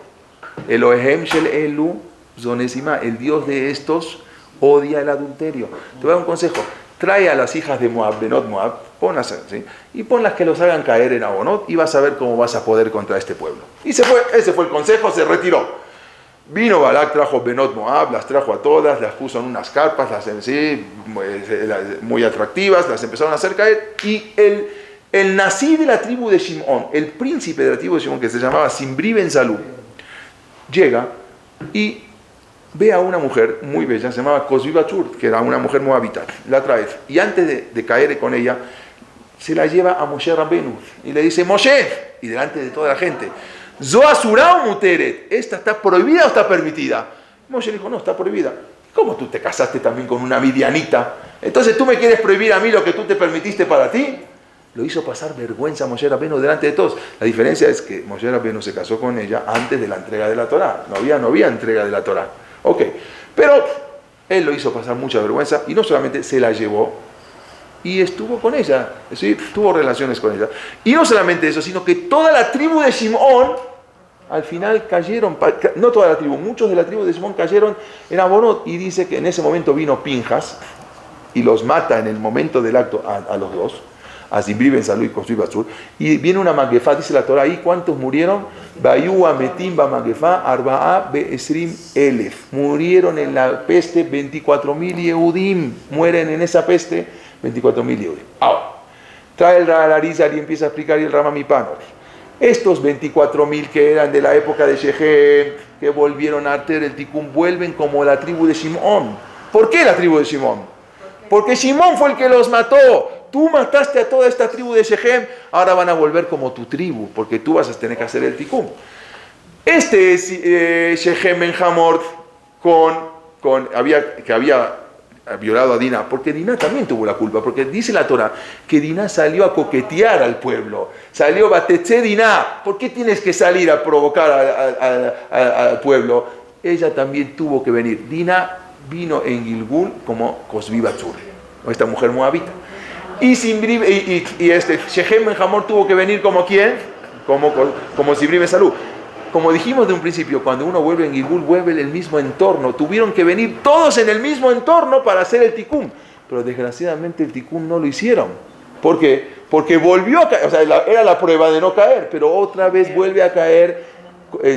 [SPEAKER 1] Elohem shel elu zonesima, el Dios de estos odia el adulterio. Te voy a dar un consejo. Trae a las hijas de Moab, Benot Moab, ponlas, ¿sí? Y ponlas que los hagan caer en Abonot y vas a ver cómo vas a poder contra este pueblo. Y se fue, ese fue el consejo, se retiró. Vino Balak, trajo Benot Moab, las trajo a todas, las puso en unas carpas, muy atractivas, las empezaron a hacer caer. Y el nací de la tribu de Shimón, el príncipe de la tribu de Shimón, que se llamaba Simbri Ben Salú, llega y ve a una mujer muy bella, se llamaba Cosbi Bachur, que era una mujer moabita, la trae, y antes de caer con ella, se la lleva a Moshe Rabbenu, y le dice, Moshe, y delante de toda la gente, Zoasura o Muteret, ¿esta está prohibida o está permitida? Moshe le dijo, no, está prohibida. ¿Cómo tú te casaste también con una midianita? Entonces tú me quieres prohibir a mí lo que tú te permitiste para ti. Lo hizo pasar vergüenza a Moshe Rabbeinu delante de todos. La diferencia es que Moshe Rabbeinu se casó con ella antes de la entrega de la Torá. No había entrega de la Torá. Ok, pero él lo hizo pasar mucha vergüenza y no solamente se la llevó y estuvo con ella, ¿sí? Tuvo relaciones con ella. Y no solamente eso, sino que toda la tribu de Shimón al final cayeron, no toda la tribu, muchos de la tribu de Shimón cayeron en Abonot, y dice que en ese momento vino Pinjas y los mata en el momento del acto a los dos, a Zimri ben Salú y Cosbi Batsur, y viene una Magefá, dice la Torah, ¿y cuántos murieron? Bayu Ametim ba Magefá, Arba'a Be'esrim Elef, murieron en la peste 24.000 Yehudim, mueren en esa peste 24.000 Yehudim. Ahora, trae el Arizal y empieza a explicar y el Ramamipano. Estos 24.000 que eran de la época de Shechem, que volvieron a hacer el Tikkun, vuelven como la tribu de Shimón. ¿Por qué la tribu de Shimón? Porque Shimón fue el que los mató. Tú mataste a toda esta tribu de Shechem, ahora van a volver como tu tribu, porque tú vas a tener que hacer el Tikkun. Este es Shechem ben Hamor que había violado a Diná, porque Diná también tuvo la culpa, porque dice la Torah que Diná salió a coquetear al pueblo, salió Batetze Diná. ¿Por qué tienes que salir a provocar al pueblo? Ella también tuvo que venir. Diná vino en Gilgul como Cosbi Batsur, esta mujer moabita. Y Shechem ben Hamor tuvo que venir como ¿quién? Como Zimri ben Salú. Como dijimos de un principio, cuando uno vuelve en Gilgul, vuelve en el mismo entorno. Tuvieron que venir todos en el mismo entorno para hacer el Tikkun. Pero desgraciadamente el Tikkun no lo hicieron. ¿Por qué? Porque volvió a caer, o sea, era la prueba de no caer, pero otra vez vuelve a caer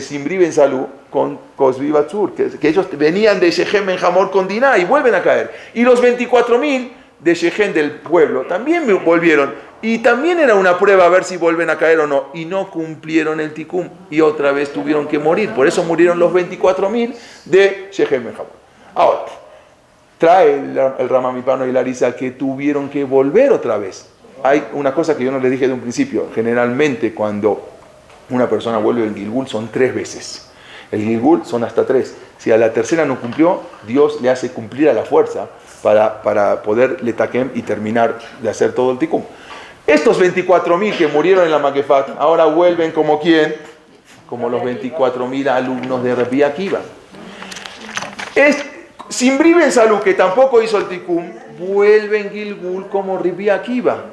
[SPEAKER 1] Zimri ben Salú con Cosbi Batsur, que ellos venían de Shechem ben Hamor con Diná y vuelven a caer. Y los 24.000 de Shechem del pueblo también volvieron. Y también era una prueba a ver si vuelven a caer o no. Y no cumplieron el Tikkun. Y otra vez tuvieron que morir. Por eso murieron los 24.000 de Shechem ben Hamor. Ahora, trae el Ramamipano y la Arizal que tuvieron que volver otra vez. Hay una cosa que yo no les dije de un principio. Generalmente cuando una persona vuelve en Gilgul son 3 veces. El Gilgul son hasta 3. Si a la tercera no cumplió, Dios le hace cumplir a la fuerza para poder letakem y terminar de hacer todo el Tikkun. Estos 24.000 que murieron en la Magefat, ahora vuelven como ¿quién? Como los 24.000 alumnos de Rabbi Akiva. Zimri ben Salú, que tampoco hizo el Tikkun, vuelve en Gilgul como Rabbi Akiva.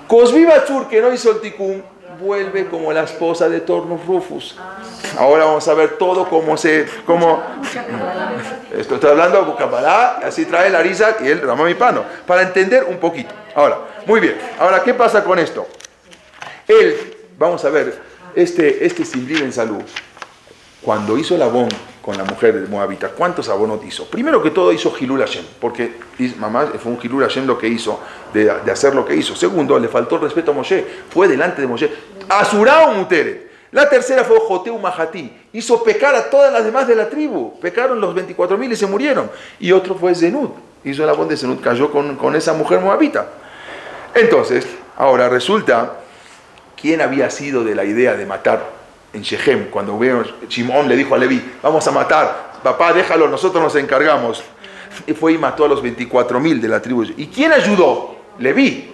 [SPEAKER 1] Cosbi Batsur, que no hizo el Tikkun, vuelve como la esposa de Tornus Rufus. Ahora vamos a ver todo esto está hablando de Kabbalah, así trae el Arizal y el Ramamipano, para entender un poquito. Ahora, muy bien. Ahora, ¿qué pasa con esto? Vamos a ver, este Zimri ben Salú, cuando hizo el abón con la mujer de Moabita, ¿cuántos abonot hizo? Primero que todo hizo Hilul Hashem, porque mamá fue un Hilul Hashem lo que hizo, de hacer lo que hizo. Segundo, le faltó el respeto a Moshe, fue delante de Moshe. Asurao Muteret. La tercera fue Joteu Mahati, hizo pecar a todas las demás de la tribu. Pecaron los 24.000 y se murieron. Y otro fue Zenut, hizo el abón de Zenut, cayó con esa mujer moabita. Entonces, ahora resulta, ¿quién había sido de la idea de matar en Shechem? Cuando Shimón le dijo a Leví, vamos a matar, papá, déjalo, nosotros nos encargamos. Y fue y mató a los 24.000 de la tribu. ¿Y quién ayudó? Leví.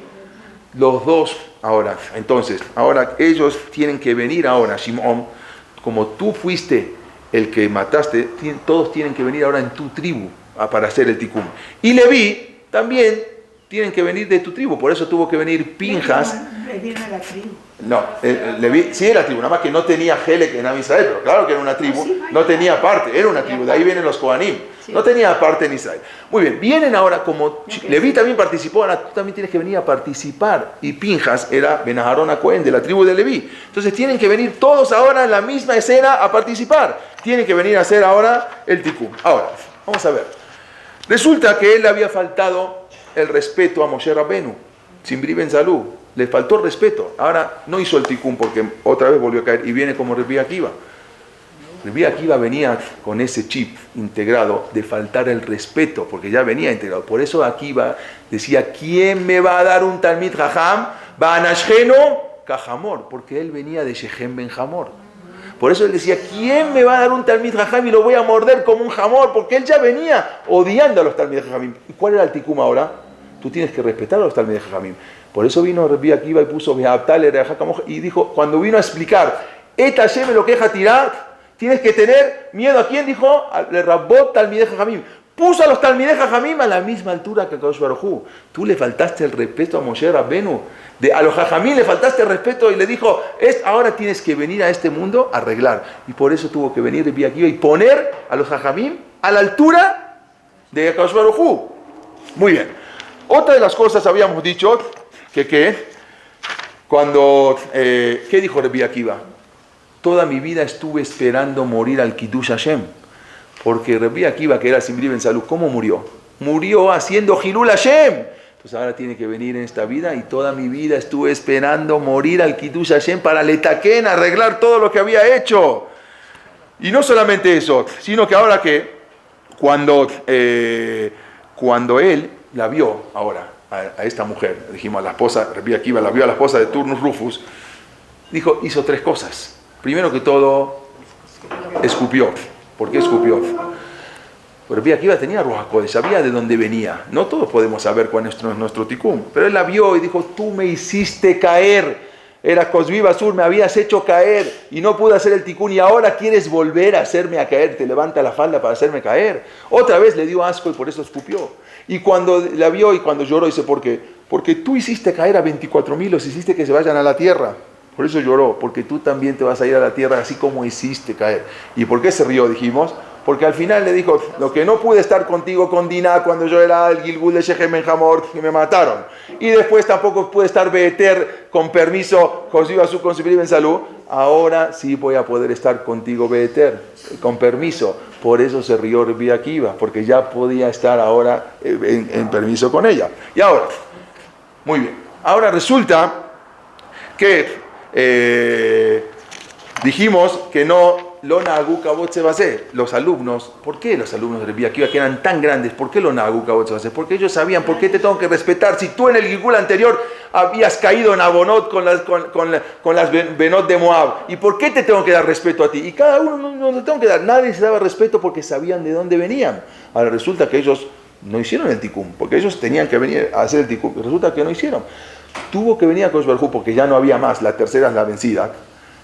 [SPEAKER 1] Los dos ahora. Entonces, ahora ellos tienen que venir ahora, Shimón, como tú fuiste el que mataste, todos tienen que venir ahora en tu tribu para hacer el Tikkun. Y Leví también tienen que venir de tu tribu, por eso tuvo que venir Pinjas.
[SPEAKER 2] Leví no era tribu.
[SPEAKER 1] No, Leví sí era tribu, nada más que no tenía Helek en Am Israel, pero claro que era una tribu, no tenía parte, era una tribu, de ahí vienen los Kohanim, no tenía parte en Israel. Muy bien, vienen ahora como Leví también participó, ahora tú también tienes que venir a participar, y Pinjas era Ben Aharón a Cohen de la tribu de Leví. Entonces tienen que venir todos ahora en la misma escena a participar, tienen que venir a hacer ahora el Tikkun. Ahora, vamos a ver, resulta que él había faltado el respeto a Moshe Rabbeinu, Zimri ben Salú, le faltó el respeto. Ahora no hizo el Tikkun porque otra vez volvió a caer y viene como Rabbi Akiva. Rabbi Akiva venía con ese chip integrado de faltar el respeto, porque ya venía integrado. Por eso Akiva decía, ¿quién me va a dar un Talmid Jajam? Banashgeno Kajamor, porque él venía de Shechem ben Hamor. Por eso él decía, ¿quién me va a dar un Talmid Jajam y lo voy a morder como un jamor? Porque él ya venía odiando a los Talmid Jajamim. ¿Y cuál era el Tikkun ahora? Tú tienes que respetar a los Talmidei Jajamim. Por eso vino Rabbi Akiva y puso y dijo, cuando vino a explicar, Eta Hashem lo queja tirat, tienes que tener miedo. ¿A quién dijo? Le Rabbot Talmidei Jajamim. Puso a los Talmidei Jajamim a la misma altura que a Kadosh Baruj Hu. Tú le faltaste el respeto a Moshe Rabbenu. A los Jajamim le faltaste el respeto y le dijo, ahora tienes que venir a este mundo a arreglar. Y por eso tuvo que venir Rabbi Akiva y poner a los Jajamim a la altura de Kadosh Baruj Hu. Muy bien. Otra de las cosas habíamos dicho que cuando, ¿qué dijo Rabbi Akiva? Toda mi vida estuve esperando morir al Kiddush Hashem. Porque Rabbi Akiva, que era Zimri ben Salú, ¿cómo murió? Murió haciendo Hilul Hashem. Entonces ahora tiene que venir en esta vida y toda mi vida estuve esperando morir al Kiddush Hashem para letaken, arreglar todo lo que había hecho. Y no solamente eso, sino que ahora cuando él la vio ahora, a esta mujer, dijimos a la esposa, Rabbi Akiva la vio a la esposa de Turnus Rufus, hizo tres cosas. Primero que todo, escupió. ¿Por qué escupió? Rabbi Akiva tenía Ruach HaKodesh, sabía de dónde venía. No todos podemos saber cuál es nuestro tikkun, pero él la vio y dijo, tú me hiciste caer. Era Cosbi Basur, me habías hecho caer y no pude hacer el tikkun y ahora quieres volver a hacerme a caer, te levanta la falda para hacerme caer. Otra vez le dio asco y por eso escupió. Y cuando la vio y cuando lloró, dice, ¿por qué? Porque tú hiciste caer a 24,000, los hiciste que se vayan a la tierra. Por eso lloró, porque tú también te vas a ir a la tierra así como hiciste caer. ¿Y por qué se rió? Dijimos, porque al final le dijo, lo que no pude estar contigo con Dinah cuando yo era el Gilgul de Shechem en Hamor, que me mataron. Y después tampoco pude estar Beeter con permiso, con Zimri ben Salú. Ahora sí voy a poder estar contigo Beeter, con permiso. Por eso se rió Rabbi Akiva, porque ya podía estar ahora en permiso con ella. Y ahora, muy bien, ahora resulta que dijimos que no, Lona Agu Kabot se va a hacer. Los alumnos, ¿por qué los alumnos de Rabbi Akiva que eran tan grandes? ¿Por qué Lona Agu Kabot se va a hacer? Porque ellos sabían, ¿por qué te tengo que respetar? Si tú en el Gilgul anterior habías caído en Abonot con las Benot de Moab, ¿y por qué te tengo que dar respeto a ti? Y cada uno no le tengo que dar, nadie se daba respeto porque sabían de dónde venían. Ahora resulta que ellos no hicieron el tikkun, porque ellos tenían que venir a hacer el tikkun, resulta que no hicieron. Tuvo que venir a Kosh Barjú porque ya no había más, la tercera es la vencida,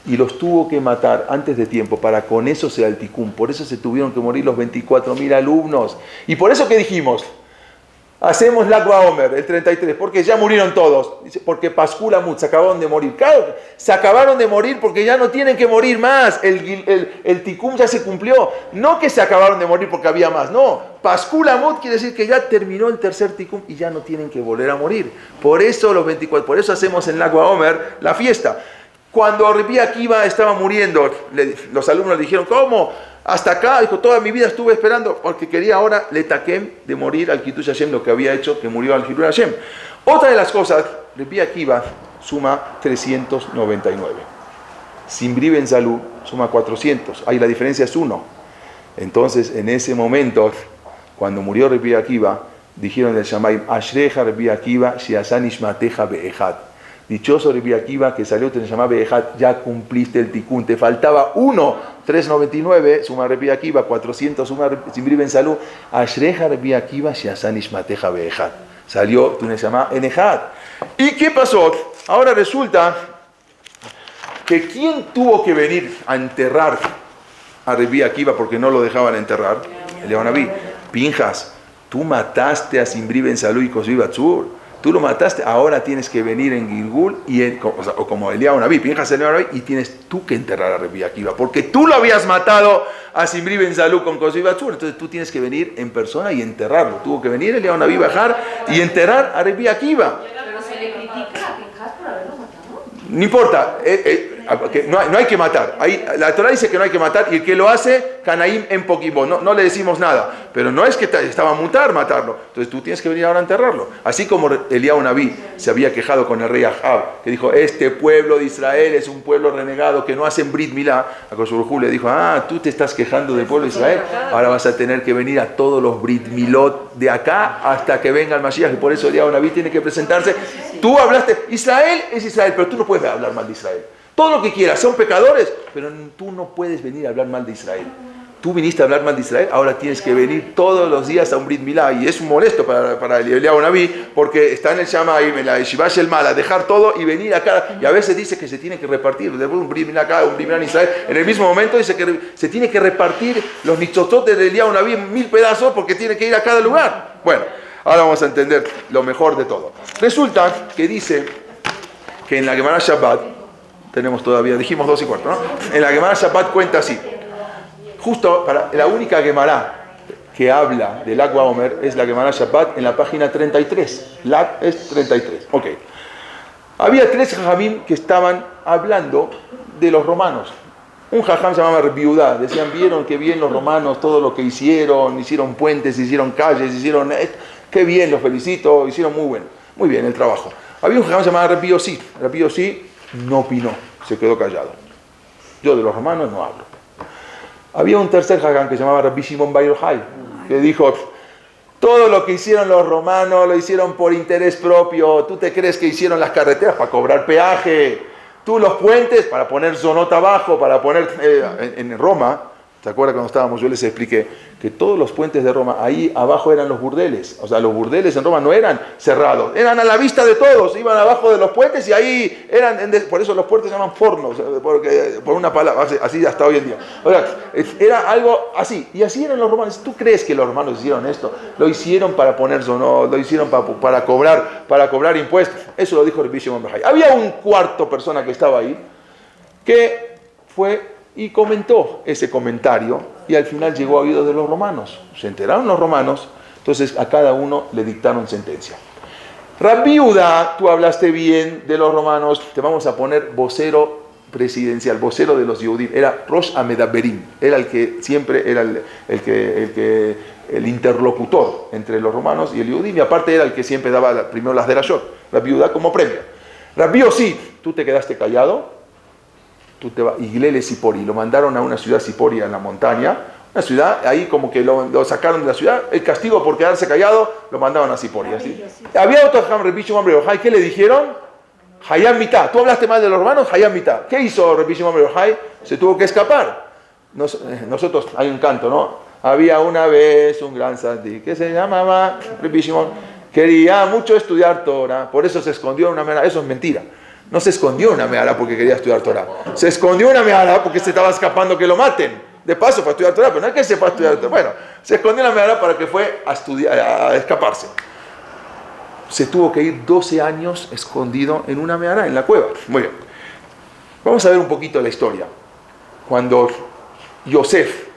[SPEAKER 1] y los tuvo que matar antes de tiempo para con eso sea el tikkun. Por eso se tuvieron que morir los 24,000 alumnos. Y por eso que dijimos, hacemos Lag Omer, el 33, porque ya murieron todos. Dice, porque Pascula Mut, se acabaron de morir. Claro, se acabaron de morir porque ya no tienen que morir más. El tikkun ya se cumplió. No que se acabaron de morir porque había más, no. Pascula Mut quiere decir que ya terminó el tercer tikkun y ya no tienen que volver a morir. Por eso los 24, por eso hacemos en Lag Omer la fiesta. Cuando Rabbi Akiva estaba muriendo, los alumnos le dijeron, ¿cómo? Hasta acá, dijo, toda mi vida estuve esperando, porque quería ahora letakem de morir al Kiddush Hashem, lo que había hecho, que murió al Hilul Hashem. Otra de las cosas, Rabbi Akiva suma 399. Zimri ben Salú suma 400. Ahí la diferencia es 1. Entonces, en ese momento, cuando murió Rabbi Akiva, dijeron del Shamayim, Ashreja Rabbi Akiva, Sheasan Ishmateja Be'echad. Dichoso Rabbi Akiva que salió, te llamaba Be'echad, ya cumpliste el tikkun, te faltaba 1, 399, suma Rabbi Akiva, 400, suma Zimri ben Salú, Ashreja Rabbi Akiva, Sheasan Ishmateja Be'echad. Salió, tú me llamás en Echad. ¿Y qué pasó? Ahora resulta que ¿quién tuvo que venir a enterrar a Rabbi Akiva porque no lo dejaban enterrar? Eliyahu Naví. Pinjas, tú mataste a Zimri ben Salú y Cosbi Batzur. Tú lo mataste, ahora tienes que venir en Gilgul o como Eliyahu Naví, Pinjas Eliyahu Naví, y tienes tú que enterrar a Rabbi Akiva, porque tú lo habías matado a Zimri ben Salú con Cosbi Batzur, entonces tú tienes que venir en persona y enterrarlo. Tuvo que venir Eliyahu Naví, bajar y enterrar a Rabbi Akiva.
[SPEAKER 3] Pero se le critica a Pinjas por haberlo matado.
[SPEAKER 1] No importa, no hay que matar. Ahí, la Torah dice que no hay que matar y el que lo hace, Canaim en Poquimbo, no le decimos nada. Pero no es que estaba a mutar matarlo. Entonces tú tienes que venir ahora a enterrarlo. Así como Eliyahu Naví se había quejado con el rey Ahab, que dijo, este pueblo de Israel es un pueblo renegado que no hacen Brit Milá. A Kosh Baruj Hu le dijo, tú te estás quejando del pueblo de Israel, ahora vas a tener que venir a todos los Brit Milot de acá hasta que venga el Mashiach. Y por eso Eliyahu Naví tiene que presentarse. Tú hablaste, Israel es Israel, pero tú no puedes hablar mal de Israel. Todo lo que quieras, son pecadores, pero tú no puedes venir a hablar mal de Israel. tú viniste a hablar mal de Israel, ahora tienes que venir todos los días a un Brit Milá. Y es molesto para Eliyahu Naví, porque está en el Shama, en la Yeshiva Shel Mala, dejar todo y venir acá. Y a veces dice que se tiene que repartir, después un Brit Milá acá, un Brit Milá en Israel. En el mismo momento dice que se tiene que repartir los nichotot de Eliyahu Naví en 1000 pedazos porque tiene que ir a cada lugar. Bueno, ahora vamos a entender lo mejor de todo. Resulta que dice que en la Gemara Shabbat, tenemos todavía, dijimos 2:15, ¿no? En la Gemara Shabbat cuenta así. Justo para la única Gemara que habla del Lag BaOmer es la Gemara Shabbat en la página 33. Lag es 33. Ok. Había 3 jajamim que estaban hablando de los romanos. Un jajam se llamaba Rabbi Yehudá. Decían, vieron qué bien los romanos, todo lo que hicieron puentes, hicieron calles, hicieron... Qué bien, los felicito, hicieron muy bien el trabajo. Había un jajam que se llamaba Rabbi Yossi. Rabbi Yossi no opinó, se quedó callado. Yo de los romanos no hablo. Había un tercer jajam que se llamaba Rabbi Shimon Bar Yochai, que dijo, todo lo que hicieron los romanos lo hicieron por interés propio. ¿Tú te crees que hicieron las carreteras para cobrar peaje? Tú los puentes para poner zonota abajo, para poner en Roma. ¿Te acuerdas cuando estábamos? Yo les expliqué que todos los puentes de Roma, ahí abajo eran los burdeles. O sea, los burdeles en Roma no eran cerrados, eran a la vista de todos. Iban abajo de los puentes y ahí eran, por eso los puentes se llaman fornos, por una palabra, así hasta hoy en día. O sea, era algo así. Y así eran los romanos. ¿Tú crees que los romanos hicieron esto? Lo hicieron para poner zonot, lo hicieron para cobrar impuestos. Eso lo dijo Rabbi Shimon Bar Yochai. Había un cuarto persona que estaba ahí, que fue y comentó ese comentario, y al final llegó a oídos de los romanos. Se enteraron los romanos, entonces a cada uno le dictaron sentencia. Rabbi Yehudá, tú hablaste bien de los romanos, te vamos a poner vocero presidencial, vocero de los Yehudim. Era Rosh Amedaberim, era el que siempre era el interlocutor entre los romanos y el Yehudim, y aparte era el que siempre daba primero las derashot. Rabbi Yehudá como premio. Rabbi Yossi, tú te quedaste callado. Tú te vas, Iglele Sipori, lo mandaron a una ciudad Sipori en la montaña, una ciudad, ahí como que lo sacaron de la ciudad, el castigo por quedarse callado, lo mandaban a Sipori. Así. Había otro Rabbi Shimon Bar Yochai, ¿qué le dijeron? Hayam Mitá, tú hablaste mal de los romanos, Hayam Mitá. ¿Qué hizo Rabbi Shimon Bar Yochai? Se tuvo que escapar. Nosotros, hay un canto, ¿no? Había una vez un gran santí que se llamaba Rabbi Shimon, quería mucho estudiar Torah, por eso se escondió en una mena. Eso es mentira. No se escondió una meara porque quería estudiar Torah. Se escondió una meara porque se estaba escapando que lo maten. De paso fue a estudiar Torah, pero no es que se fue a estudiar Torah. Bueno, se escondió una meara para que fue a estudiar, a escaparse. Se tuvo que ir 12 años escondido en una meara, en la cueva. Muy bien. Vamos a ver un poquito la historia. Cuando Yosef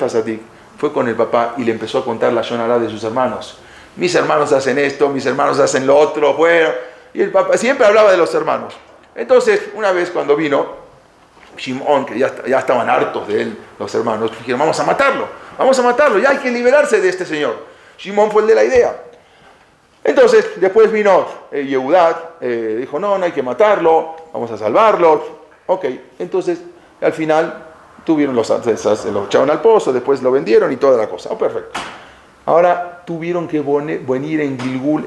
[SPEAKER 1] Atzadik fue con el papá y le empezó a contar la Shonará de sus hermanos. Mis hermanos hacen esto, mis hermanos hacen lo otro, bueno. Y el papá siempre hablaba de los hermanos. Entonces, una vez cuando vino Shimon, que ya estaban hartos de él, los hermanos, dijeron, vamos a matarlo, ya hay que liberarse de este señor. Shimon fue el de la idea. Entonces, después vino Yehudá, dijo, no hay que matarlo, vamos a salvarlo. Ok, entonces, al final, lo echaron al pozo, después lo vendieron y toda la cosa. Perfecto. Ahora tuvieron que venir en Gilgul,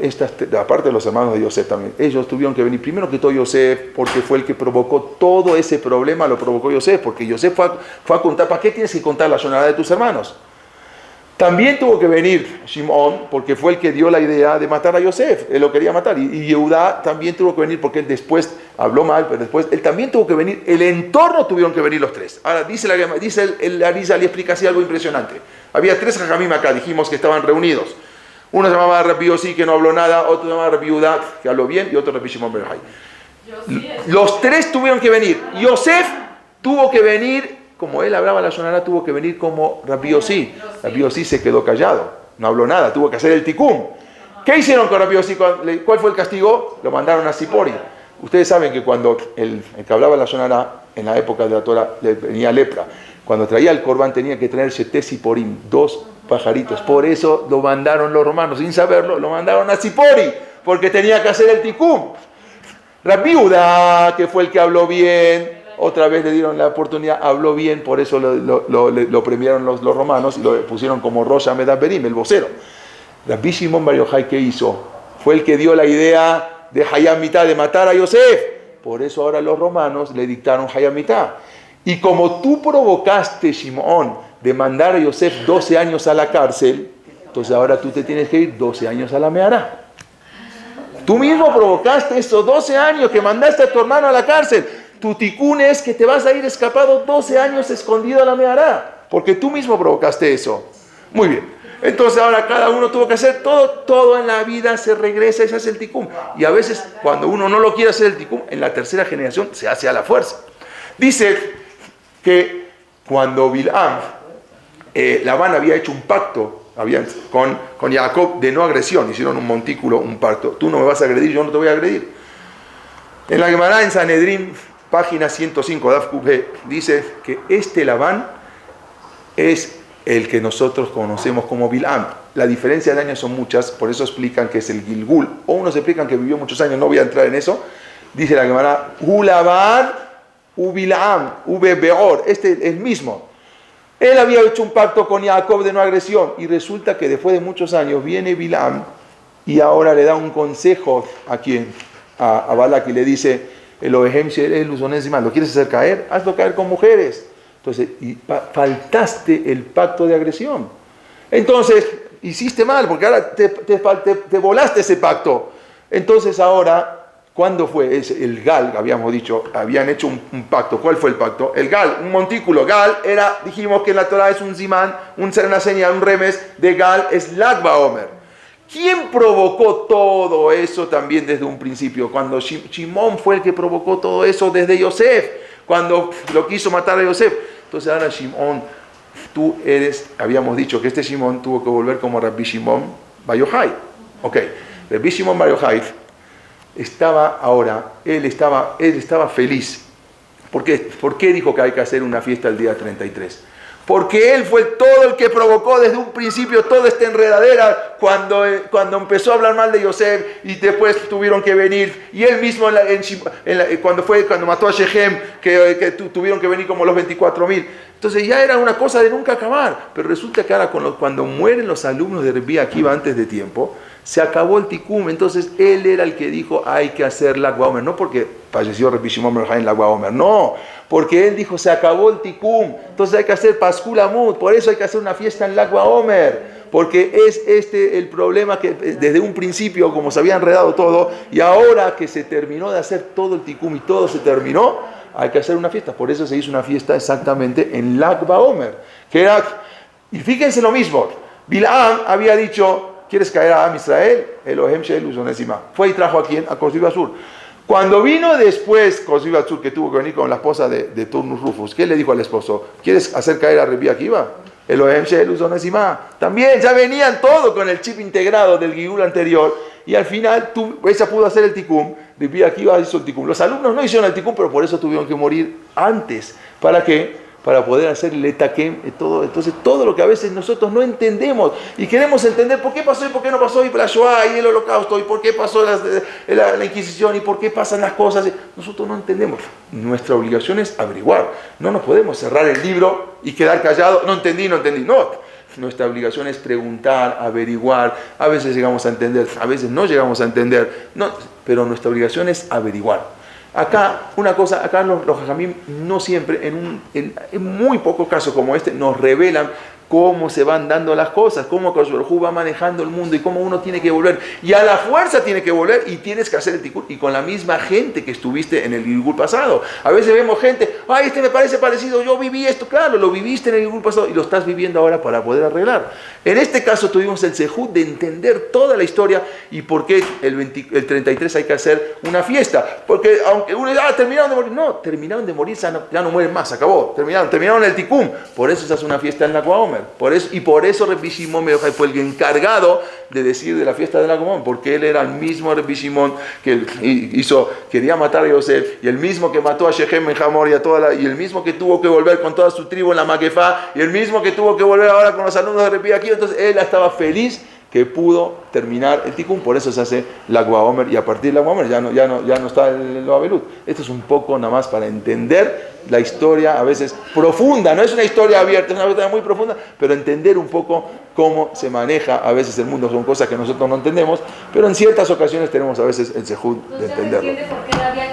[SPEAKER 1] aparte de los hermanos de Yosef también, ellos tuvieron que venir, primero que todo Yosef, porque fue el que provocó todo ese problema, lo provocó Yosef, porque Yosef fue a contar, ¿para qué tienes que contar la Shonará de tus hermanos? También tuvo que venir Shimon, porque fue el que dio la idea de matar a Yosef, él lo quería matar, y Yehudá también tuvo que venir, porque él después habló mal, pero después él también tuvo que venir, el entorno tuvieron que venir los tres. Ahora dice el Arizal y explica así algo impresionante. Había 3 jajamim acá, dijimos que estaban reunidos. Uno se llamaba Rabbi Yossi, que no habló nada, otro se llamaba Rabbi Yehudá, que habló bien, y otro Rabbi Shimon Bar Yochai. Los 3 tuvieron que venir. Yosef tuvo que venir, como él hablaba la Shonará, tuvo que venir como Rabbi Yossi. Rabbi Yossi se quedó callado, no habló nada, tuvo que hacer el tikkun. ¿Qué hicieron con Rabbi Yossi? ¿Cuál fue el castigo? Lo mandaron a Sipori. Ustedes saben que cuando el que hablaba la Shonará, en la época de la Torah, le venía lepra. Cuando traía el corbán tenía que traer Siporim, 2 pajaritos. Por eso lo mandaron los romanos, sin saberlo, lo mandaron a Sipori, porque tenía que hacer el tikkun. Rabbi Yehudá, que fue el que habló bien, otra vez le dieron la oportunidad, habló bien, por eso lo premiaron los romanos y lo pusieron como Rosh Amedaberim, el vocero. Rabbi Shimon Bar Yochai, ¿qué hizo? Fue el que dio la idea de Hayam Mitá, de matar a Yosef. Por eso ahora los romanos le dictaron Hayam Mitá. Y como tú provocaste, Shimón, de mandar a Yosef 12 años a la cárcel, entonces ahora tú te tienes que ir 12 años a la Mehará. Tú mismo provocaste esos 12 años que mandaste a tu hermano a la cárcel. Tu tikún es que te vas a ir escapado 12 años escondido a la Mehará, porque tú mismo provocaste eso. Muy bien. Entonces ahora cada uno tuvo que hacer todo en la vida se regresa y se hace el tikún. Y a veces cuando uno no lo quiere hacer el tikún, en la tercera generación se hace a la fuerza. Dice que cuando Bilam, Labán había hecho un pacto con Jacob de no agresión, hicieron un montículo, un pacto. Tú no me vas a agredir, yo no te voy a agredir. En la Gemara en Sanedrín, página 105, Daf Kubhe, dice que este Labán es el que nosotros conocemos como Bilam. La diferencia de años son muchas, por eso explican que es el Gilgul, o unos explican que vivió muchos años, no voy a entrar en eso. Dice la Gemara, Labán, Bilam, Beor, este es el mismo. Él había hecho un pacto con Jacob de no agresión, y resulta que después de muchos años viene Bilam, y ahora le da un consejo a quien, a Balak, y le dice, Elohem Shelel Uzonesima, ¿lo quieres hacer caer? Hazlo caer con mujeres. Entonces, faltaste el pacto de agresión. Entonces, hiciste mal, porque ahora te volaste ese pacto. Entonces ahora, ¿cuándo fue? El Gal, habíamos dicho, habían hecho un pacto. ¿Cuál fue el pacto? El Gal, un montículo. Gal era, dijimos que en la Torah es un zimán, una señal, un remes de Gal, es Lag BaOmer. ¿Quién provocó todo eso también desde un principio? Cuando Shimón fue el que provocó todo eso desde Yosef, cuando lo quiso matar a Yosef. Entonces ahora Shimón, tú eres, habíamos dicho que este Shimón tuvo que volver como Rabbi Shimon Bar Yochai. Ok, Rabbi Shimon Bar Yochai él estaba feliz. ¿Por qué? ¿Por qué dijo que hay que hacer una fiesta el día 33? Porque él fue todo el que provocó desde un principio toda esta enredadera cuando empezó a hablar mal de Yosef y después tuvieron que venir. Y él mismo cuando mató a Shechem, que tuvieron que venir como los 24.000. Entonces ya era una cosa de nunca acabar. Pero resulta que ahora cuando mueren los alumnos de Rabbi Akiva antes de tiempo, se acabó el tikum. Entonces él era el que dijo hay que hacer Lag BaOmer. No porque falleció Rabbi Shimon Bar Yochai en Lag BaOmer, no. Porque él dijo se acabó el tikum. Entonces hay que hacer Paschul Amud. Por eso hay que hacer una fiesta en Lag BaOmer. Porque es el problema que desde un principio, como se había enredado todo, y ahora que se terminó de hacer todo el tikum y todo se terminó, hay que hacer una fiesta. Por eso se hizo una fiesta exactamente en Lag BaOmer. Y fíjense lo mismo. Bilam había dicho, ¿quieres caer a Am Israel? Elohem Shelel Uzonesima. Fue y trajo a quién? A Cosbi Basur. Cuando vino después Cosbi Basur, que tuvo que venir con la esposa de Turnus Rufus, ¿qué le dijo al esposo? ¿Quieres hacer caer a Rabbi Akiva? Elohem Shelel Uzonesima. También ya venían todo con el chip integrado del Gilgul anterior. Y al final ella pudo hacer el tikum. Rabbi Akiva hizo el tikum. Los alumnos no hicieron el tikum, pero por eso tuvieron que morir antes. ¿Para qué? Para poder hacer el etaquem, todo. Entonces todo lo que a veces nosotros no entendemos y queremos entender por qué pasó y por qué no pasó, y la Shoah y el Holocausto, y por qué pasó la Inquisición, y por qué pasan las cosas, nosotros no entendemos. Nuestra obligación es averiguar. No nos podemos cerrar el libro y quedar callados, no entendí. No, nuestra obligación es preguntar, averiguar. A veces llegamos a entender, a veces no llegamos a entender, pero nuestra obligación es averiguar. Acá, una cosa, acá los Jajamim no siempre, en muy pocos casos como este, nos revelan cómo se van dando las cosas, cómo Akadosh Baruj Hu va manejando el mundo y cómo uno tiene que volver. Y a la fuerza tiene que volver y tienes que hacer el tikkun y con la misma gente que estuviste en el Gilgul pasado. A veces vemos gente, ay, este me parece parecido, yo viví esto, claro, lo viviste en el Gilgul pasado y lo estás viviendo ahora para poder arreglar. En este caso tuvimos el sehut de entender toda la historia y por qué el 33 hay que hacer una fiesta. Porque aunque uno dice, terminaron de morir, no, terminaron de morir, ya no mueren más, se acabó, terminaron el tikkun. Por eso se hace una fiesta en la Lag BaOmer. Por eso Rabbi Shimon Bar Yochai fue el encargado de decir de la fiesta de Lag BaOmer, porque él era el mismo Rabbi Shimon que quería matar a Yosef, y el mismo que mató a Shechem en Hamor y el mismo que tuvo que volver con toda su tribu en la Maquefá, y el mismo que tuvo que volver ahora con los alumnos de Rabbi Akiva. Entonces él estaba feliz que pudo terminar el tikkun, por eso se hace Lag BaOmer, y a partir de Lag BaOmer ya no está el Abelut. Esto es un poco nada más para entender la historia, a veces profunda, no es una historia abierta, es una historia muy profunda, pero entender un poco cómo se maneja a veces el mundo, son cosas que nosotros no entendemos, pero en ciertas ocasiones tenemos a veces el sehut de entenderlo.
[SPEAKER 3] ¿Entonces se entiende por qué Rabbi